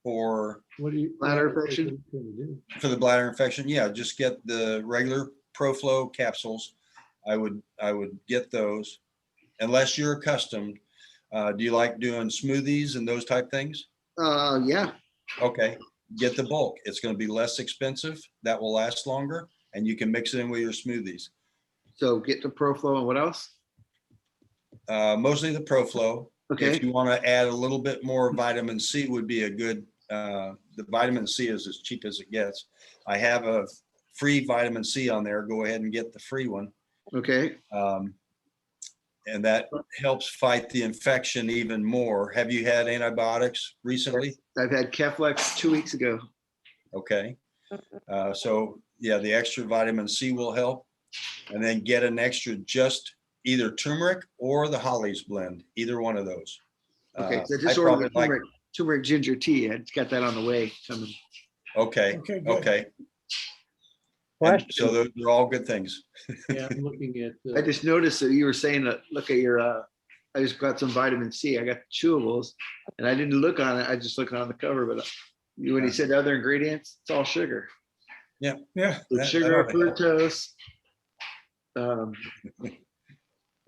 For What do you? Bladder infection? for the bladder infection, yeah, just get the regular ProFlow capsules. I would get those, unless you're accustomed. Do you like doing smoothies and those type things? Yeah. Okay, get the bulk. It's going to be less expensive. That will last longer, and you can mix it in with your smoothies. So get the ProFlow and what else? Mostly the ProFlow. Okay. If you want to add a little bit more vitamin C, would be a good. The vitamin C is as cheap as it gets. I have a free vitamin C on there. Go ahead and get the free one. Okay. And that helps fight the infection even more. Have you had antibiotics recently? I've had Keflex 2 weeks ago. Okay. So yeah, the extra vitamin C will help. And then get an extra just either turmeric or the Holly's Blend, either one of those. Okay. So I just order the probably turmeric ginger tea. I just got that on the way coming. Okay. Okay, good. Okay. And Question. so those are all good things. Yeah, I'm looking at. I just noticed that you were saying that, look at your, I just got some vitamin C. I got the chewables and I didn't look on it. I just looked on the cover, but when he said other ingredients, it's all sugar. Yeah. With That sugar, ought to help. fructose.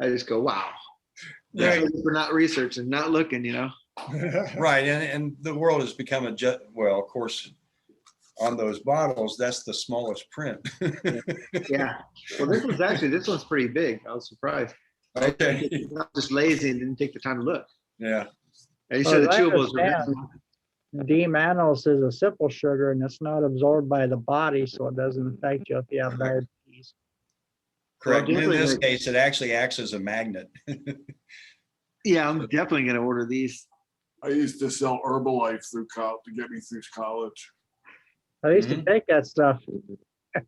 I just go, wow. Right. We're not researching, not looking, Right. And the world has become well, of course, on those bottles, that's the smallest print. Yeah. Well, this one's pretty big. I was surprised. Okay. I'm not just lazy and didn't take the time to look. Yeah. And you said the Well, I chewables were. understand. D-mannose is a simple sugar and it's not absorbed by the body, so it doesn't affect you if you have diabetes. Correct. Well, And in this definitely- case, it actually acts as a magnet. Yeah, I'm definitely gonna order these. I used to sell Herbalife through college to get me through college. I used to take that stuff. I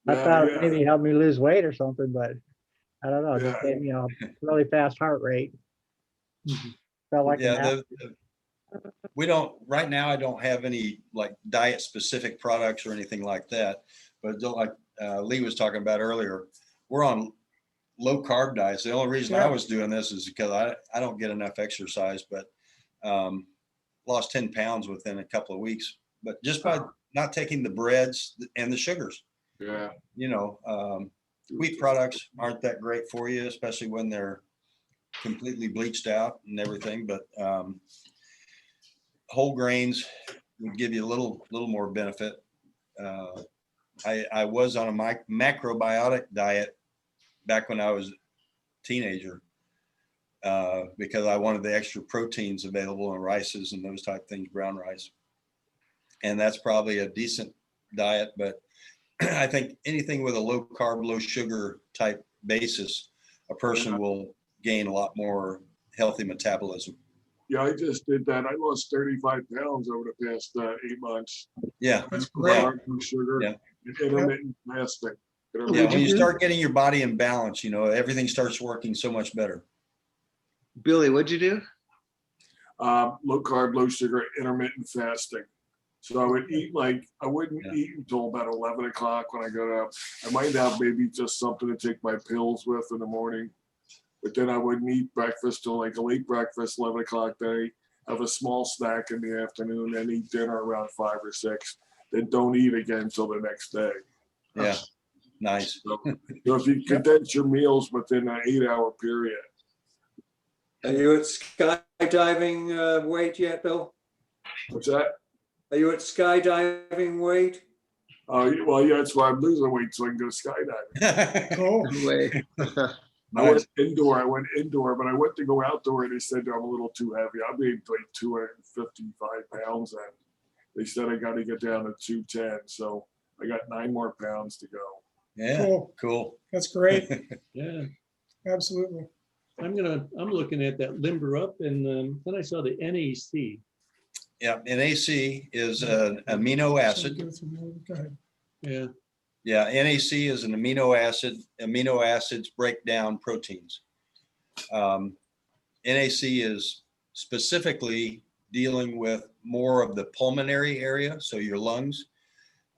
Yeah, thought it yeah. maybe helped me lose weight or something, but I don't know. It just Yeah. gave me a really fast heart rate. Felt like an Yeah. apple. We don't, right now, I don't have any like diet specific products or anything like that. But like Lee was talking about earlier, we're on low carb diets. The only reason I Yeah. was doing this is because I don't get enough exercise, but lost 10 pounds within a couple of weeks. But just by not taking the breads and the sugars, Yeah. wheat products aren't that great for you, especially when they're completely bleached out and everything. But whole grains would give you a little more benefit. I was on a macrobiotic diet back when I was a teenager because I wanted the extra proteins available in rices and those type things, brown rice. And that's probably a decent diet, but I think anything with a low carb, low sugar type basis, a person will gain a lot more healthy metabolism. Yeah, I just did that. I lost 35 pounds over the past 8 months. Yeah. That's great. Carb, sugar, Yeah. intermittent fasting. Yeah. What'd When you you do? start getting your body in balance, everything starts working so much better. Billy, what'd you do? low carb, low sugar, intermittent fasting. So I would eat I wouldn't eat until about 11 o'clock when I got up. I might have maybe just something to take my pills with in the morning, but then I wouldn't eat breakfast till like a late breakfast, 11 o'clock day, have a small snack in the afternoon, and eat dinner around 5 or 6. Then don't eat again until the next day. Yeah, nice. So if you condense your meals within an 8-hour period. Are you at skydiving weight yet, Bill? What's that? Are you at skydiving weight? Oh, well, yeah, that's why I'm losing weight so I can go skydiving. Cool. No way. I went indoor, but I went to go outdoor and they said I'm a little too heavy. I weighed like 255 pounds and they said I got to get down to 210. So I got 9 more pounds to go. Yeah, Cool. cool. That's great. Yeah, Absolutely. I'm looking at that Limber Up, and then I saw the NAC. Yeah, NAC is an amino acid. Go ahead. Yeah, Yeah, NAC is an amino acid. Amino acids break down proteins. NAC is specifically dealing with more of the pulmonary area, so your lungs.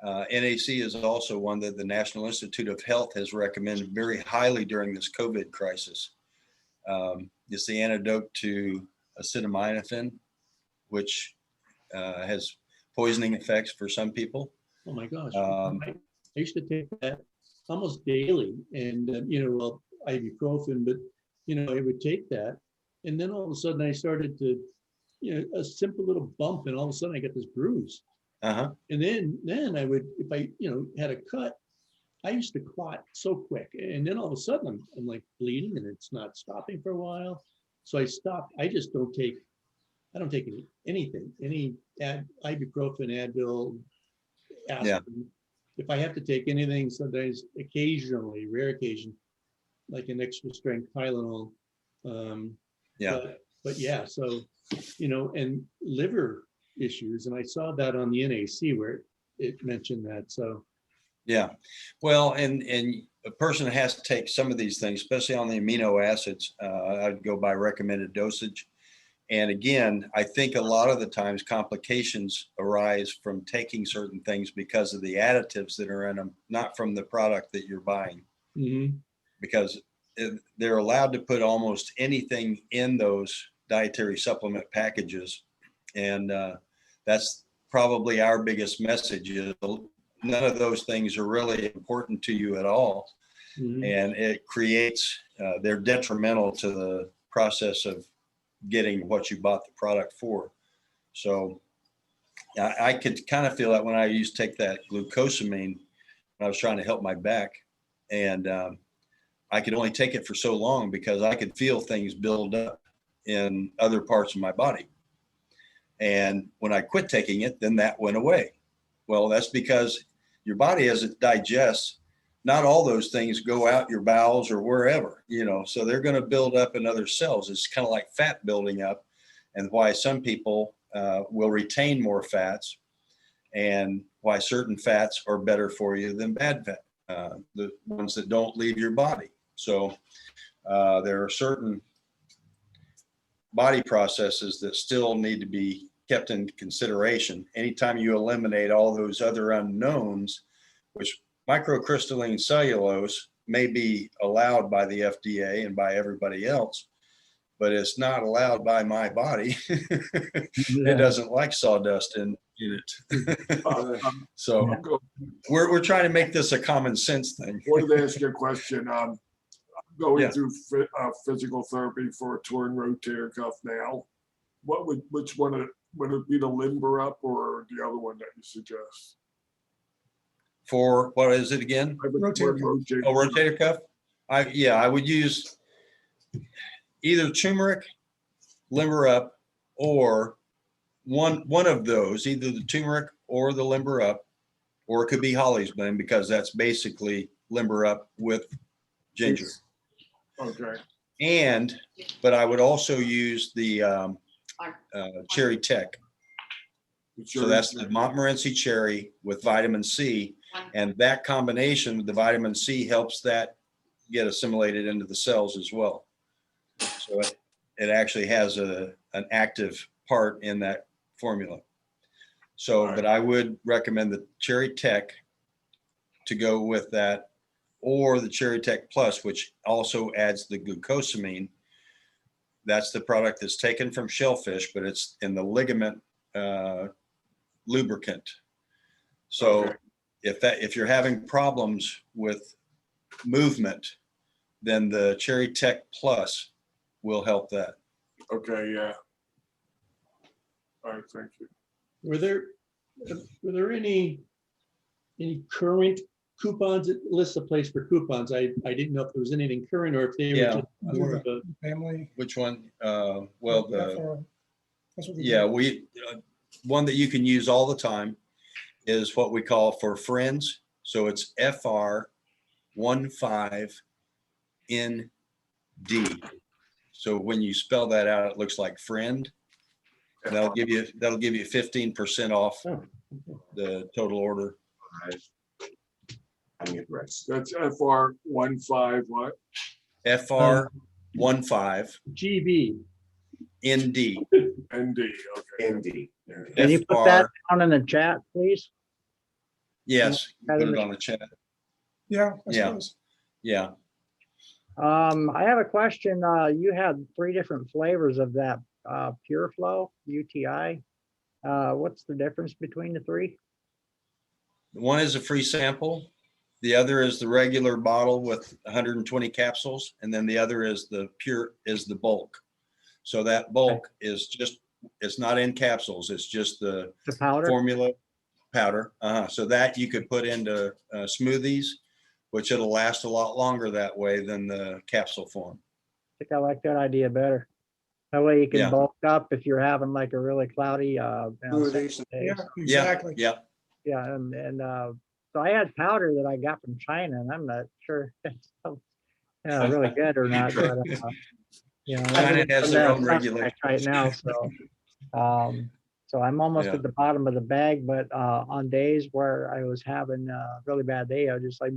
NAC is also one that the National Institute of Health has recommended very highly during this COVID crisis. It's the antidote to acetaminophen, which has poisoning effects for some people. oh my gosh. Um, I used to take that almost daily, and well, ibuprofen, but I would take that, and then all of a sudden I started to, a simple little bump, and all of a sudden I got this bruise. Uh-huh. And then I would, if I had a cut, I used to clot so quick, and then all of a sudden I'm like bleeding, and it's not stopping for a while. So I stopped. I just don't take anything, any ibuprofen, Advil, aspirin. If I have to take anything, sometimes occasionally, rare occasion, like an extra strength Tylenol. But yeah, so and liver issues, and I saw that on the NAC where it mentioned that. So yeah, well, and a person has to take some of these things, especially on the amino acids. I'd go by recommended dosage. And again, I think a lot of the times complications arise from taking certain things because of the additives that are in them, not from the product that you're buying. mm-hmm. Because they're allowed to put almost anything in those dietary supplement packages. And that's probably our biggest message is none of those things are really important to you at all. Mm-hmm. And it creates, they're detrimental to the process of getting what you bought the product for. So I could kind of feel that when I used to take that glucosamine when I was trying to help my back, and I could only take it for so long because I could feel things build up in other parts of my body. And when I quit taking it, then that went away. Well, that's because your body, as it digests, not all those things go out your bowels or wherever, so they're going to build up in other cells. It's kind of like fat building up, and why some people will retain more fats, and why certain fats are better for you than bad fat, the ones that don't leave your body. So there are certain body processes that still need to be kept in consideration. Anytime you eliminate all those other unknowns, which microcrystalline cellulose may be allowed by the FDA and by everybody else, but it's not allowed by my body. It doesn't like sawdust in it. So we're trying to make this a common sense thing. I wanted to ask you a question. I'm going through physical therapy for a torn rotator cuff now. Which one would it be, the Limber Up or the other one that you suggest? For what is it again? Rotator cuff. I would use either turmeric, Limber Up, or one of those, either the turmeric or the Limber Up, or it could be Holly's blend because that's basically Limber Up with ginger. Okay. But I would also use the Cherry Tech. So that's the Montmorency cherry with vitamin C. And that combination with the vitamin C helps that get assimilated into the cells as well. So it actually has an active part in that formula. So, but I would recommend the Cherry Tech to go with that, or the Cherry Tech Plus, which also adds the glucosamine. That's the product that's taken from shellfish, but it's in the ligament lubricant. So Okay. if you're having problems with movement, then the Cherry Tech Plus will help that. Okay, yeah. All right, thank you. Were there any current coupons? It lists a place for coupons. I didn't know if there was anything current or if they were Yeah. just more of a, Family. Which one? Well, That's what we yeah, do. one that you can use all the time is what we call for friends. So it's FR15ND. So when you spell that out, it looks like friend. That'll give you 15% off oh, the total order. That's FR15 what? FR15ND. GB. ND, okay. Can you put that down in the chat, please? Yes, put it on the chat. Yeah, I Yeah. suppose. Yeah. I have a question. You had 3 different flavors of that Pure Flow UTI. What's the difference between the 3? One is a free sample. The other is the regular bottle with 120 capsules. And then the other is the bulk. So that bulk is just, it's not in capsules. It's just the powder? formula powder. So that you could put into smoothies, which it'll last a lot longer that way than the capsule form. I think I like that idea better. That way you can Yeah. bulk up if you're having like a really cloudy, Smoothies. Yeah, days. exactly. Yeah. Yeah, so I had powder that I got from China, and I'm not sure if it's really good or not. But, China everything's has on their the own regulations right now. So I'm almost Yeah. at the bottom of the bag. But on days where I was having a really bad day, I would just like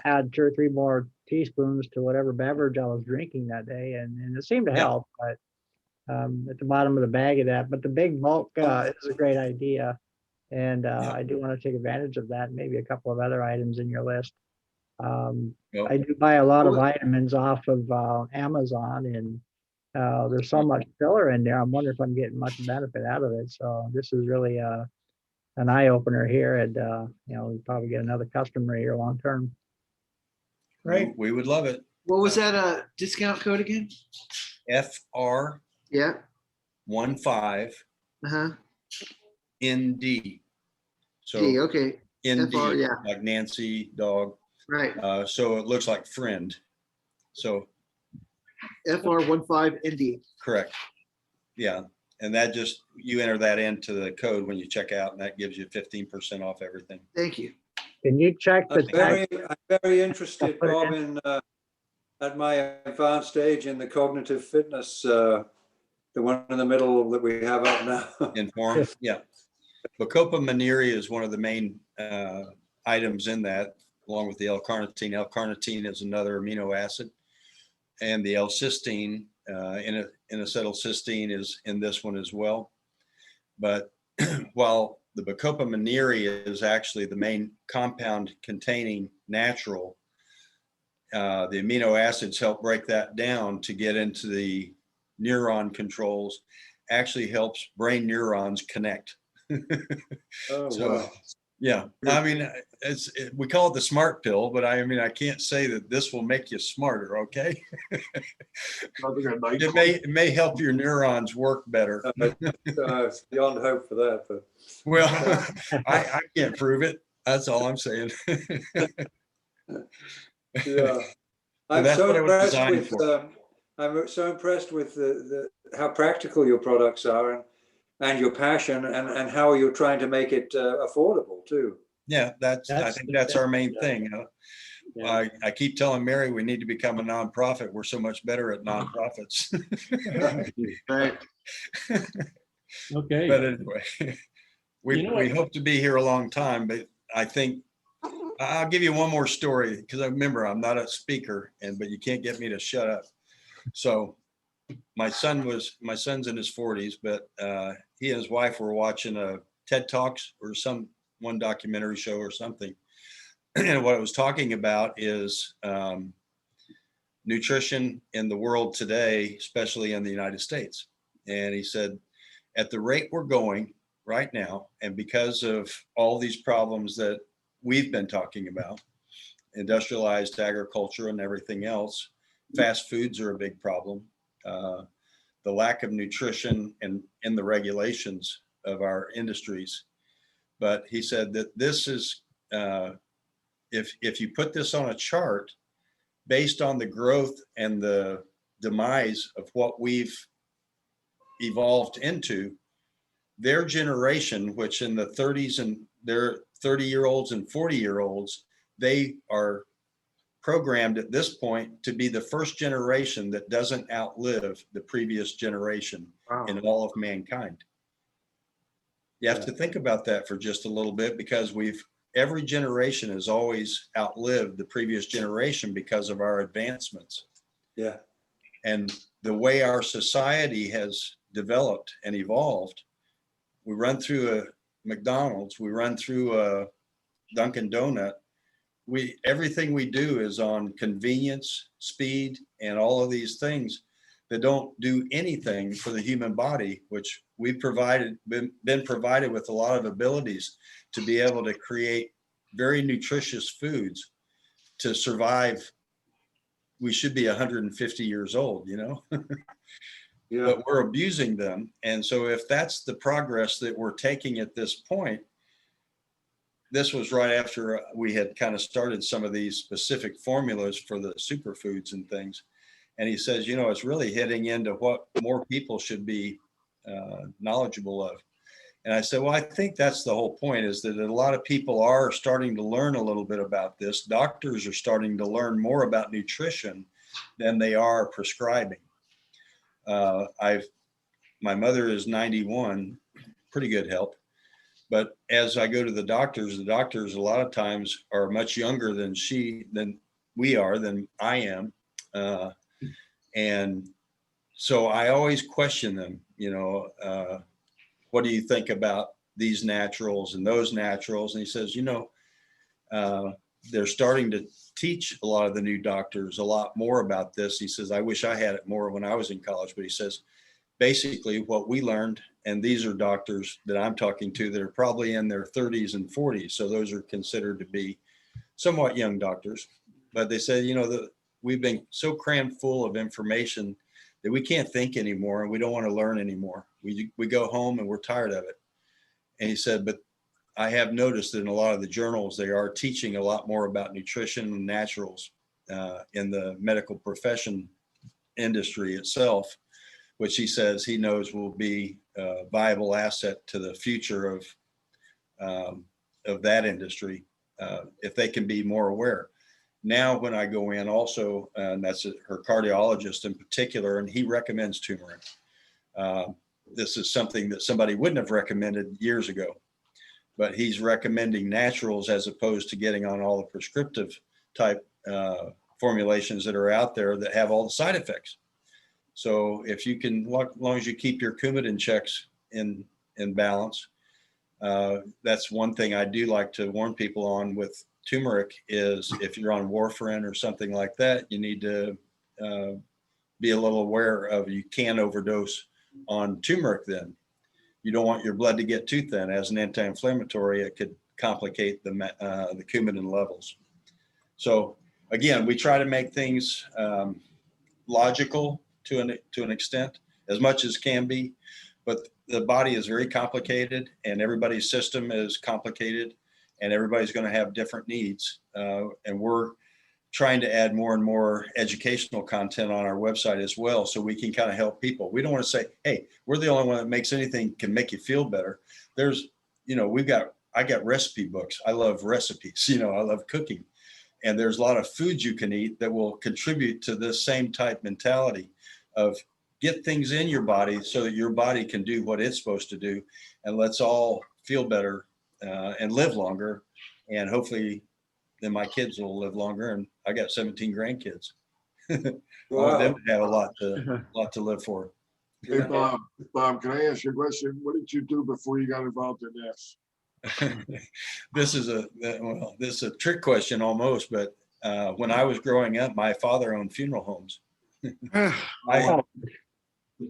add 2 or 3 more teaspoons to whatever beverage I was drinking that day, and it seemed to Yeah. help. But at the bottom of the bag of that. But the big bulk is a great idea. And I do want to take advantage of that. Maybe a couple of other items in your list. Yep. I do buy a lot of vitamins off of Amazon, and there's so much filler in there. I'm wondering if I'm getting much benefit out of it. So this is really an eye opener here, and we'll probably get another customer here long term. Right. We would love it. What was that discount code again? FR15ND. Yeah. Uh-huh. So D, okay. ND, FR, yeah. like Nancy, dog. Right. So it looks like friend. So FR15ND. correct. Yeah. And that just, you enter that into the code when you check out, and that gives you 15% off everything. Thank you. Can you check the tag? I'm very interested, Bob, in at my advanced age in the cognitive fitness, the one in the middle that we have up now. Inform, yeah. Bacopa monnieri is one of the main items in that, along with the L-carnitine. L-carnitine is another amino acid, and the L-cysteine, N-acetylcysteine is in this one as well. But while the Bacopa monnieri is actually the main compound containing natural, the amino acids help break that down to get into the neuron controls, actually helps brain neurons connect. Oh, So, wow. yeah, I mean, we call it the smart pill, but I mean, I can't say that this will make you smarter, okay? It may help your neurons work better. It's beyond hope for that, but Well, I can't prove it. That's all I'm saying. yeah. I'm that's so what it was impressed designed with for. I'm so impressed with the how practical your products are, and your passion, and how you're trying to make it affordable too. Yeah, I think that's our main thing. yeah. I keep telling Mary we need to become a nonprofit. We're so much better at nonprofits. Right. Okay. But anyway, we hope to be here a long time, but I think I'll give you one more story, because I remember I'm not a speaker, but you can't get me to shut up. So my son's in his 40s, but he and his wife were watching a TED Talks or one documentary show or something. And what it was talking about is nutrition in the world today, especially in the United States. And he said, at the rate we're going right now, and because of all these problems that we've been talking about, industrialized agriculture and everything else, fast foods are a big problem. The lack of nutrition and in the regulations of our industries. But he said that this is, if you put this on a chart, based on the growth and the demise of what we've evolved into, their generation, which in the 30s and their 30-year-olds and 40-year-olds, they are programmed at this point to be the first generation that doesn't outlive the previous generation in all of mankind. You have to think about that for just a little bit, because every generation has always outlived the previous generation because of our advancements. Yeah. And the way our society has developed and evolved, we run through a McDonald's, we run through a Dunkin' Donut. Everything we do is on convenience, speed, and all of these things that don't do anything for the human body, which we've been provided with a lot of abilities to be able to create very nutritious foods to survive. We should be 150 years old, you know, Yeah. but we're abusing them. And so if that's the progress that we're taking at this point, this was right after we had kind of started some of these specific formulas for the superfoods and things. And he says, you know, it's really hitting into what more people should be knowledgeable of. And I said, well, I think that's the whole point, is that a lot of people are starting to learn a little bit about this. Doctors are starting to learn more about nutrition than they are prescribing. My mother is 91, pretty good health. But as I go to the doctors a lot of times are much younger than I am. And so I always question them, you know, what do you think about these naturals and those naturals? And he says, you know, they're starting to teach a lot of the new doctors a lot more about this. He says, I wish I had it more when I was in college, but he says, basically what we learned, and these are doctors that I'm talking to that are probably in their 30s and 40s. So those are considered to be somewhat young doctors, but they said, you know, we've been so crammed full of information that we can't think anymore, and we don't want to learn anymore. We go home and we're tired of it. And he said, but I have noticed that in a lot of the journals, they are teaching a lot more about nutrition and naturals in the medical profession industry itself, which he says he knows will be a viable asset to the future of that industry if they can be more aware. Now, when I go in also, and that's her cardiologist in particular, and he recommends turmeric. This is something that somebody wouldn't have recommended years ago, but he's recommending naturals as opposed to getting on all the prescriptive type formulations that are out there that have all the side effects. So if you can, as long as you keep your Coumadin checks in balance, that's one thing I do like to warn people on with turmeric is if you're on warfarin or something like that, you need to be a little aware of, you can overdose on turmeric then. You don't want your blood to get too thin. As an anti-inflammatory, it could complicate the Coumadin levels. So again, we try to make things logical to an extent, as much as can be, but the body is very complicated and everybody's system is complicated and everybody's going to have different needs. And we're trying to add more and more educational content on our website as well, so we can kind of help people. We don't want to say, hey, we're the only one that makes anything can make you feel better. There's, you know, I got recipe books. I love recipes, you know, I love cooking. And there's a lot of foods you can eat that will contribute to this same type mentality of get things in your body so that your body can do what it's supposed to do. And let's all feel better and live longer. And hopefully then my kids will live longer. And I got 17 grandkids. I want them Wow. to have a lot to live for. Hey, Bob, can I ask you a question? What did you do before you got involved in this? This is a trick question almost, but when I was growing up, my father owned funeral homes.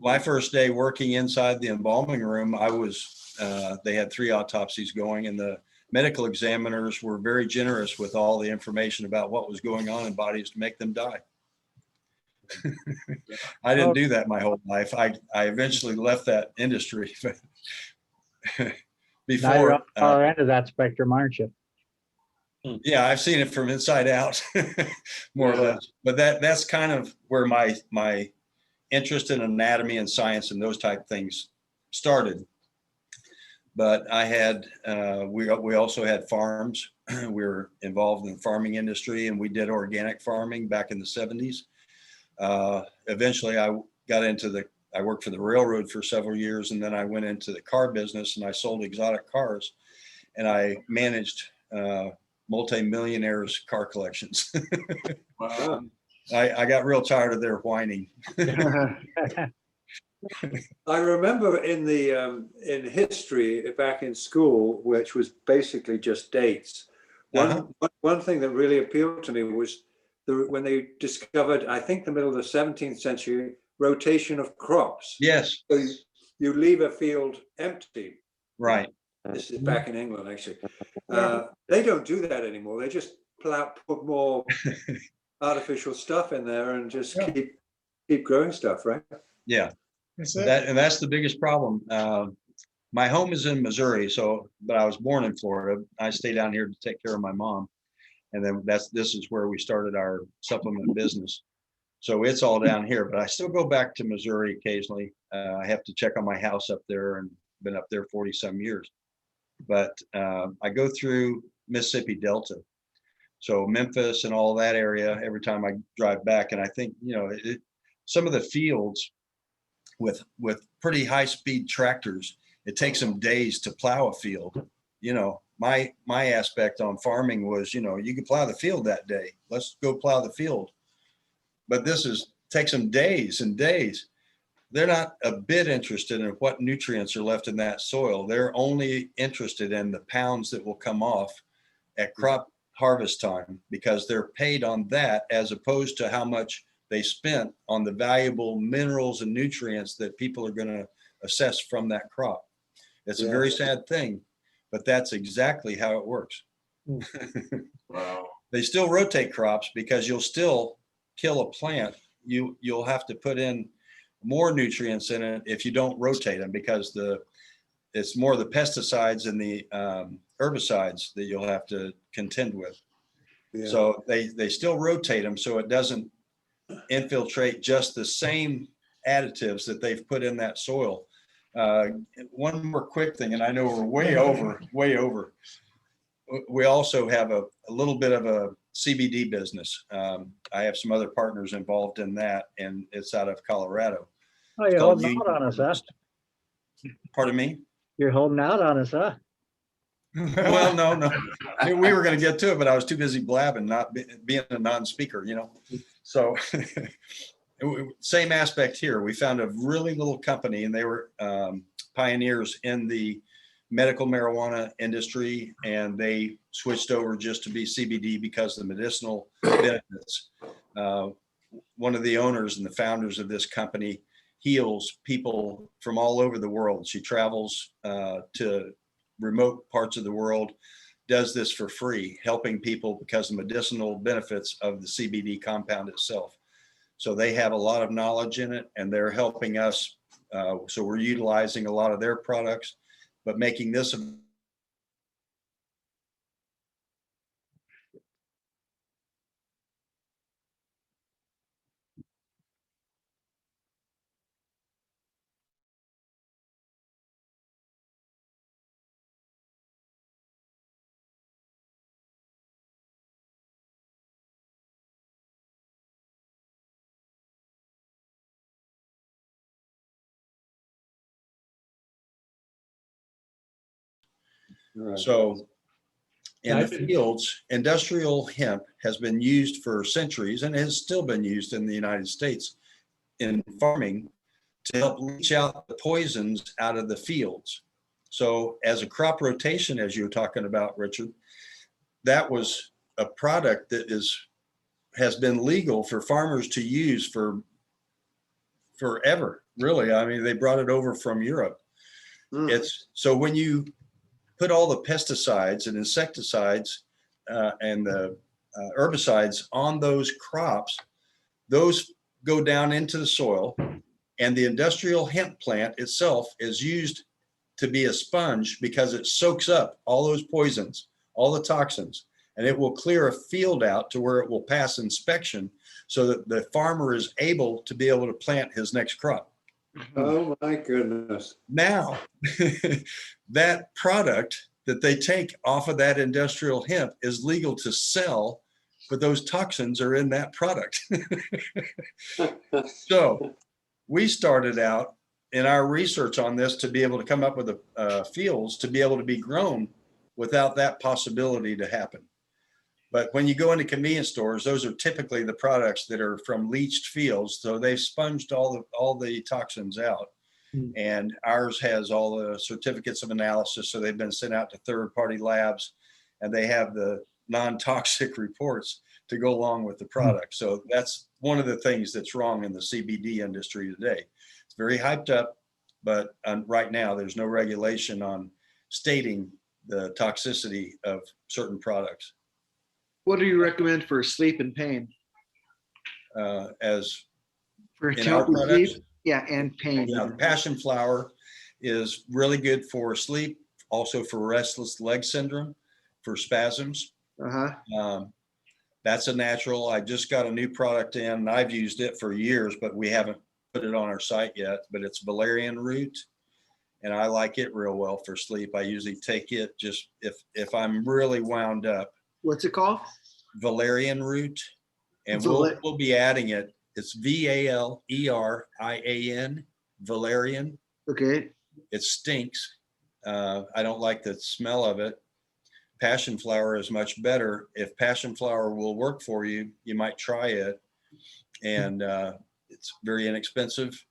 My first day working inside the embalming room, they had 3 autopsies going, and the medical examiners were very generous with all the information about what was going on in bodies to make them die. I didn't do that my whole life. I eventually left that industry. Now you're Before, on the other end of that spectrum, aren't you? yeah, I've seen it from inside out, more or less. But that's kind of where my interest in anatomy and science and those type of things started. But I had we also had farms. We were involved in the farming industry, and we did organic farming back in the 70s. Eventually, I worked for the railroad for several years, and then I went into the car business, and I sold exotic cars, and I managed multi-millionaires' car collections. Wow. I got real tired of their whining. I remember in in history back in school, which was basically just dates. One thing that really appealed to me was when they discovered, I think the middle of the 17th century, rotation of crops. Yes. So you leave a field empty. Right. This is back in England, actually. They don't do that anymore. They just put more artificial stuff in there and just keep growing stuff, right? Yeah. That's it. That's the biggest problem. My home is in Missouri, but I was born in Florida. I stay down here to take care of my mom, and then this is where we started our supplement business. So it's all down here, but I still go back to Missouri occasionally. I have to check on my house up there, and been up there 40 some years. But I go through Mississippi Delta, so Memphis and all that area every time I drive back, and I think some of the fields with pretty high speed tractors, it takes them days to plow a field. My aspect on farming was, you can plow the field that day. Let's go plow the field. But takes them days and days. They're not a bit interested in what nutrients are left in that soil. They're only interested in the pounds that will come off at crop harvest time, because they're paid on that as opposed to how much they spent on the valuable minerals and nutrients that people are going to assess from that crop. It's a very sad thing, but that's exactly how it works. Wow. They still rotate crops because you'll still kill a plant. You'll have to put in more nutrients in it if you don't rotate them, because it's more the pesticides and the herbicides that you'll have to contend with. Yeah. So they still rotate them so it doesn't infiltrate just the same additives that they've put in that soil. One more quick thing, and I know we're way over. We also have a little bit of a CBD business. I have some other partners involved in that, and it's out of Colorado. Oh, you're holding out on us, huh? Pardon me? You're holding out on us, huh? Well, no. We were going to get to it, but I was too busy blabbing, not being a non-speaker, So same aspect here. We found a really little company, and they were pioneers in the medical marijuana industry, and they switched over just to be CBD because of the medicinal benefits. One of the owners and the founders of this company heals people from all over the world. She travels to remote parts of the world, does this for free, helping people because of the medicinal benefits of the CBD compound itself. So they have a lot of knowledge in it, and they're helping us. So we're utilizing a lot of their products, but making this Right. So In the I've been- fields, industrial hemp has been used for centuries and has still been used in the United States in farming to help leach out the poisons out of the fields. So as a crop rotation, as you were talking about, Richard, that was a product that has been legal for farmers to use for forever, really. I mean, they brought it over from Europe. It's so when you put all the pesticides and insecticides and the herbicides on those crops, those go down into the soil, and the industrial hemp plant itself is used to be a sponge because it soaks up all those poisons, all the toxins, and it will clear a field out to where it will pass inspection so that the farmer is able to plant his next crop. Oh, my goodness. Now, that product that they take off of that industrial hemp is legal to sell, but those toxins are in that product. So we started out in our research on this to be able to come up with fields to be able to be grown without that possibility to happen. But when you go into convenience stores, those are typically the products that are from leached fields. So they've sponged all the toxins out. And ours has all the certificates of analysis. So they've been sent out to third-party labs, and they have the non-toxic reports to go along with the product. So that's one of the things that's wrong in the CBD industry today. It's very hyped up, but right now there's no regulation on stating the toxicity of certain products. What do you recommend for sleep and pain? As For in our healthy products, sleep? Yeah, and pain. yeah, passion flower is really good for sleep, also for restless leg syndrome, for spasms. Uh-huh. That's a natural. I just got a new product in, and I've used it for years, but we haven't put it on our site yet. But it's valerian root, and I like it real well for sleep. I usually take it just if I'm really wound up. What's it called? Valerian root, and we'll be adding it. It's VALERIAN, valerian. Okay. It stinks. I don't like the smell of it. Passion flower is much better. If passion flower will work for you, you might try it. And it's very inexpensive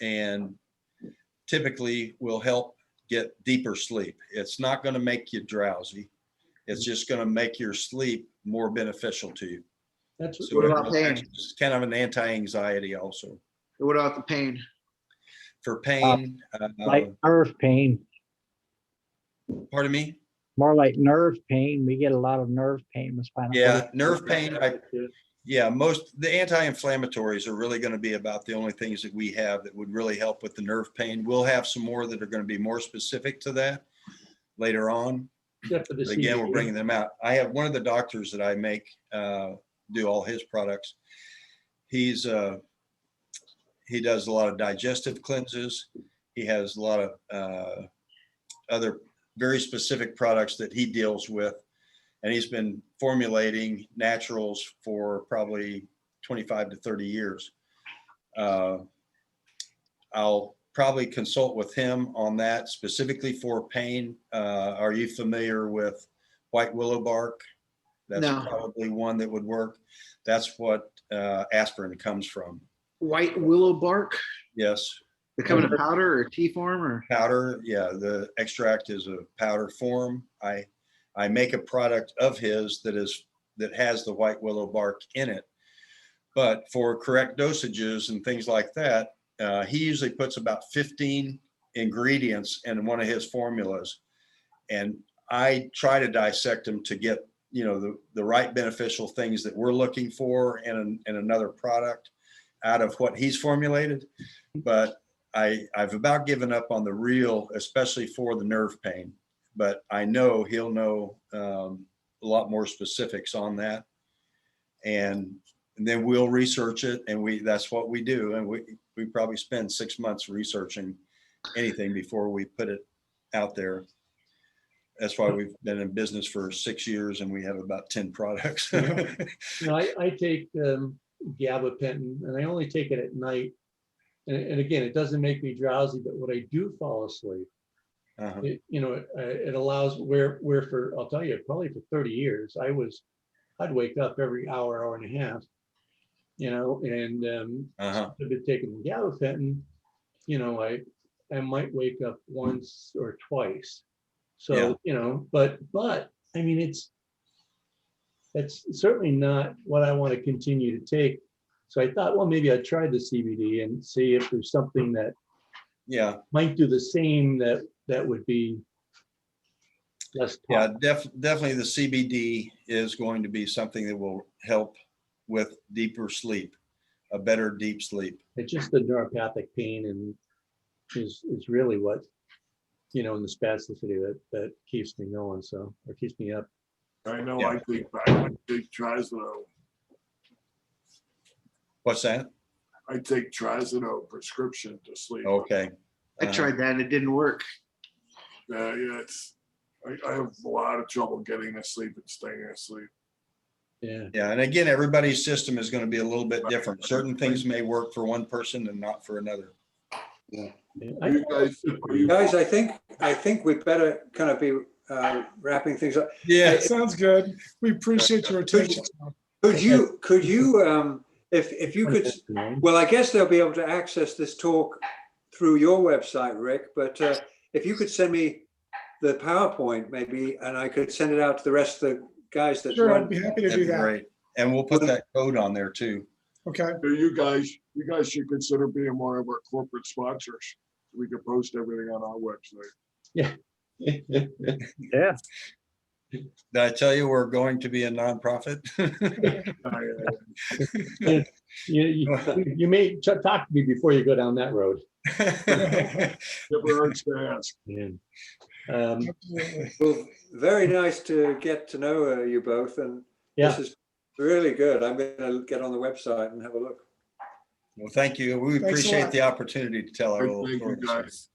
and typically will help get deeper sleep. It's not going to make you drowsy. It's just going to make your sleep more beneficial to you. That's So What about pain? it's kind of an anti-anxiety also. What about the pain? For pain, Like nerve pain, pardon me? more like nerve pain. We get a lot of nerve pain with spinal Yeah, cord. nerve pain. The anti-inflammatories are really going to be about the only things that we have that would really help with the nerve pain. We'll have some more that are going to be more specific to that later on. except for the But again, we're CBD. bringing them out. I have one of the doctors that I make do all his products. He does a lot of digestive cleanses. He has a lot of other very specific products that he deals with. And he's been formulating naturals for probably 25 to 30 years. I'll probably consult with him on that specifically for pain. Are you familiar with white willow bark? That's No. probably one that would work. That's what aspirin comes from. White willow bark? Yes. They come in a powder or tea form or? Powder. Yeah. The extract is a powder form. I make a product of his that has the white willow bark in it. But for correct dosages and things like that, he usually puts about 15 ingredients in one of his formulas. And I try to dissect them to get, the right beneficial things that we're looking for in another product out of what he's formulated. But I've about given up on the real, especially for the nerve pain. But I know he'll know a lot more specifics on that. And then we'll research it, and that's what we do. And we probably spend 6 months researching anything before we put it out there. That's why we've been in business for 6 years and we have about 10 products. I take gabapentin, and I only take it at night. And again, it doesn't make me drowsy, but when I do fall asleep, it allows where for, I'll tell you, probably for 30 years, I'd wake up every hour and a half, and I've been taking the gabapentin, I might wake up once or twice. So, but I mean, that's certainly not what I want to continue to take. So I thought, well, maybe I'd try the CBD and see if there's something that might do the same that would be less. Yeah, definitely the CBD is going to be something that will help with deeper sleep, a better deep sleep. It's just the neuropathic pain and is really what, and the spasticity that keeps me going, or keeps me up. I know. Yeah. I take trazodone. What's that? I take trazodone prescription to sleep. Okay. I tried that and it didn't work. Yeah, I have a lot of trouble getting to sleep and staying asleep. Yeah. Yeah, and again, everybody's system is going to be a little bit different. Certain things may work for one person and not for another. You guys, Guys, I think we better kind of be wrapping things up. Yeah. Sounds good. We appreciate your attention. Could you if you could, well, I guess they'll be able to access this talk through your website, Rick, but if you could send me the PowerPoint maybe, and I could send it out to the rest of the guys that Sure, run. I'd be happy to That'd do be that. great. And we'll put that code on there too. Okay. You guys should consider being one of our corporate sponsors. We could post everything on our website. Yeah. Yeah. Did I tell you we're going to be a nonprofit? You may talk to me before you go down that road. Never hurts to ask. Well, very nice to get to know you both, and this is really good. I'm going to get on the website and have a look. Well, thank you. We Thanks a appreciate lot. the opportunity to tell our little Thank you, story. guys.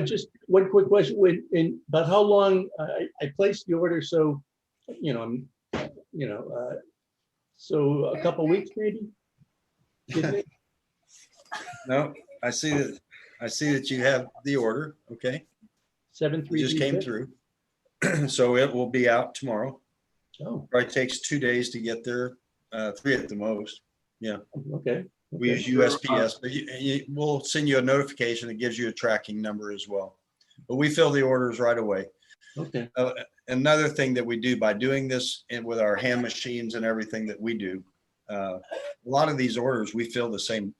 Just one quick question. About how long I placed the order, so I'm, so a couple weeks maybe. You think? No, I see that you have the order. Okay. 7-3 It just came through. So it will be out tomorrow. Oh, Probably takes 2 days to get there, 3 at the most. Yeah. okay. We use USPS, but we'll send you a notification that gives you a tracking number as well. But we fill the orders right away. Okay. Another thing that we do by doing this and with our hand machines and everything that we do, a lot of these orders we fill the same,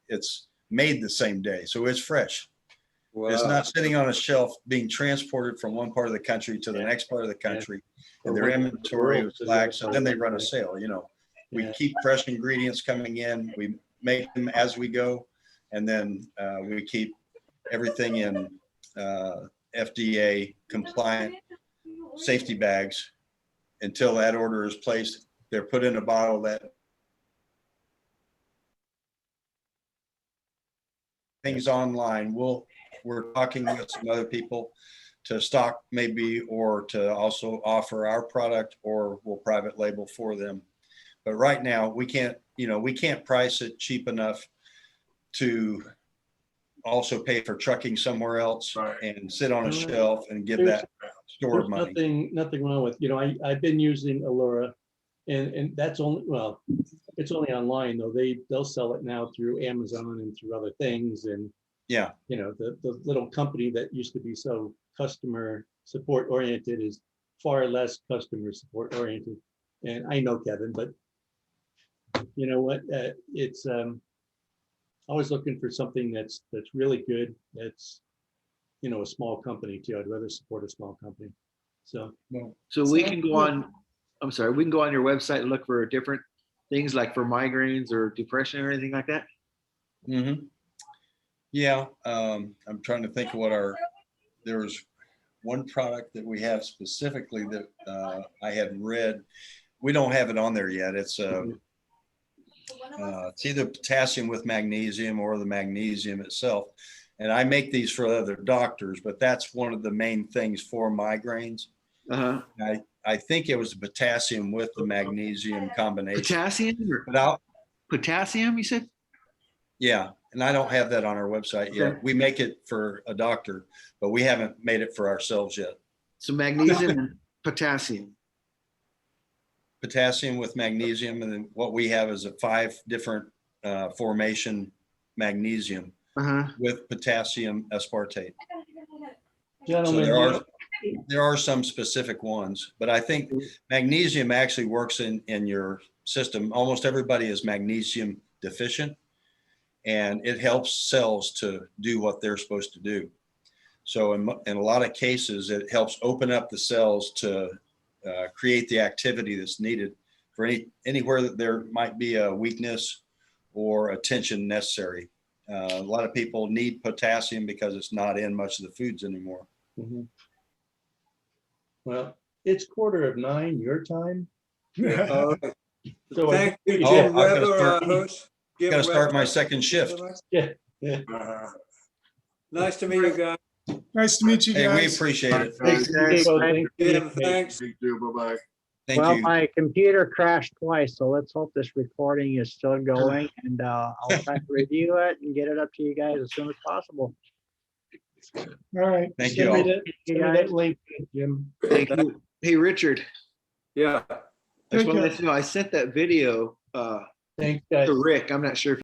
it's made the same day. So it's fresh. Wow. It's not sitting on a shelf being transported from one part of the country to the next part of the country. And their inventory is lax, and then they run a sale, We keep fresh ingredients coming in. We make them as we go. And then we keep everything in FDA compliant safety bags until that order is placed. They're put in a bottle that things online. We're talking with some other people to stock maybe, or to also offer our product, or we'll private label for them. But right now we can't price it cheap enough to also pay for trucking somewhere else and sit on a shelf and give that store money. Nothing wrong with, I've been using Allura, and that's only, well, it's only online though. They'll sell it now through Amazon and through other things. And the little company that used to be so customer support oriented is far less customer support oriented. And I know Kevin, but you know what? It's always looking for something that's really good. That's a small company too. I'd rather support a small company. So we can go on. I'm sorry. We can go on your website and look for different things like for migraines or depression or anything like that. Mm-hmm. Yeah, I'm trying to think of there was one product that we have specifically that I had read. We don't have it on there yet. It's either potassium with magnesium or the magnesium itself. And I make these for other doctors, but that's one of the main things for migraines. I think it was the potassium with the magnesium combination. Potassium? But potassium, you said? Yeah. And I don't have that on our website yet. Okay. We make it for a doctor, but we haven't made it for ourselves yet. So magnesium and potassium. Potassium with magnesium, and then what we have is a 5 different formation magnesium Uh-huh. with potassium aspartate. So Gentlemen, there are some specific ones, but I think magnesium actually works in your system. Almost everybody is magnesium deficient, and it helps cells to do what they're supposed to do. So in a lot of cases, it helps open up the cells to create the activity that's needed for anywhere that there might be a weakness or attention necessary. A lot of people need potassium because it's not in much of the foods anymore. Mhm. Well, it's 8:45 your time. All right. So Thank you, Oh, Jim I've gotta Weber, start- our host. Jim Got to start Weber. my second shift. yeah, Nice to meet you guys. Nice to meet you Hey, we guys. appreciate it. Thanks, guys. so thank Jim, thanks. You too, bye-bye. Thank Well, you. my computer crashed twice, so let's hope this recording is still going, and I'll try to review it and get it up to you guys as soon as possible. All right. Thank you Send me all. that, send me that link, Jim. Thank you. Hey, Richard, Yeah. I just want to let you know, I sent that video Thanks, guys. to Rick. I'm not sure if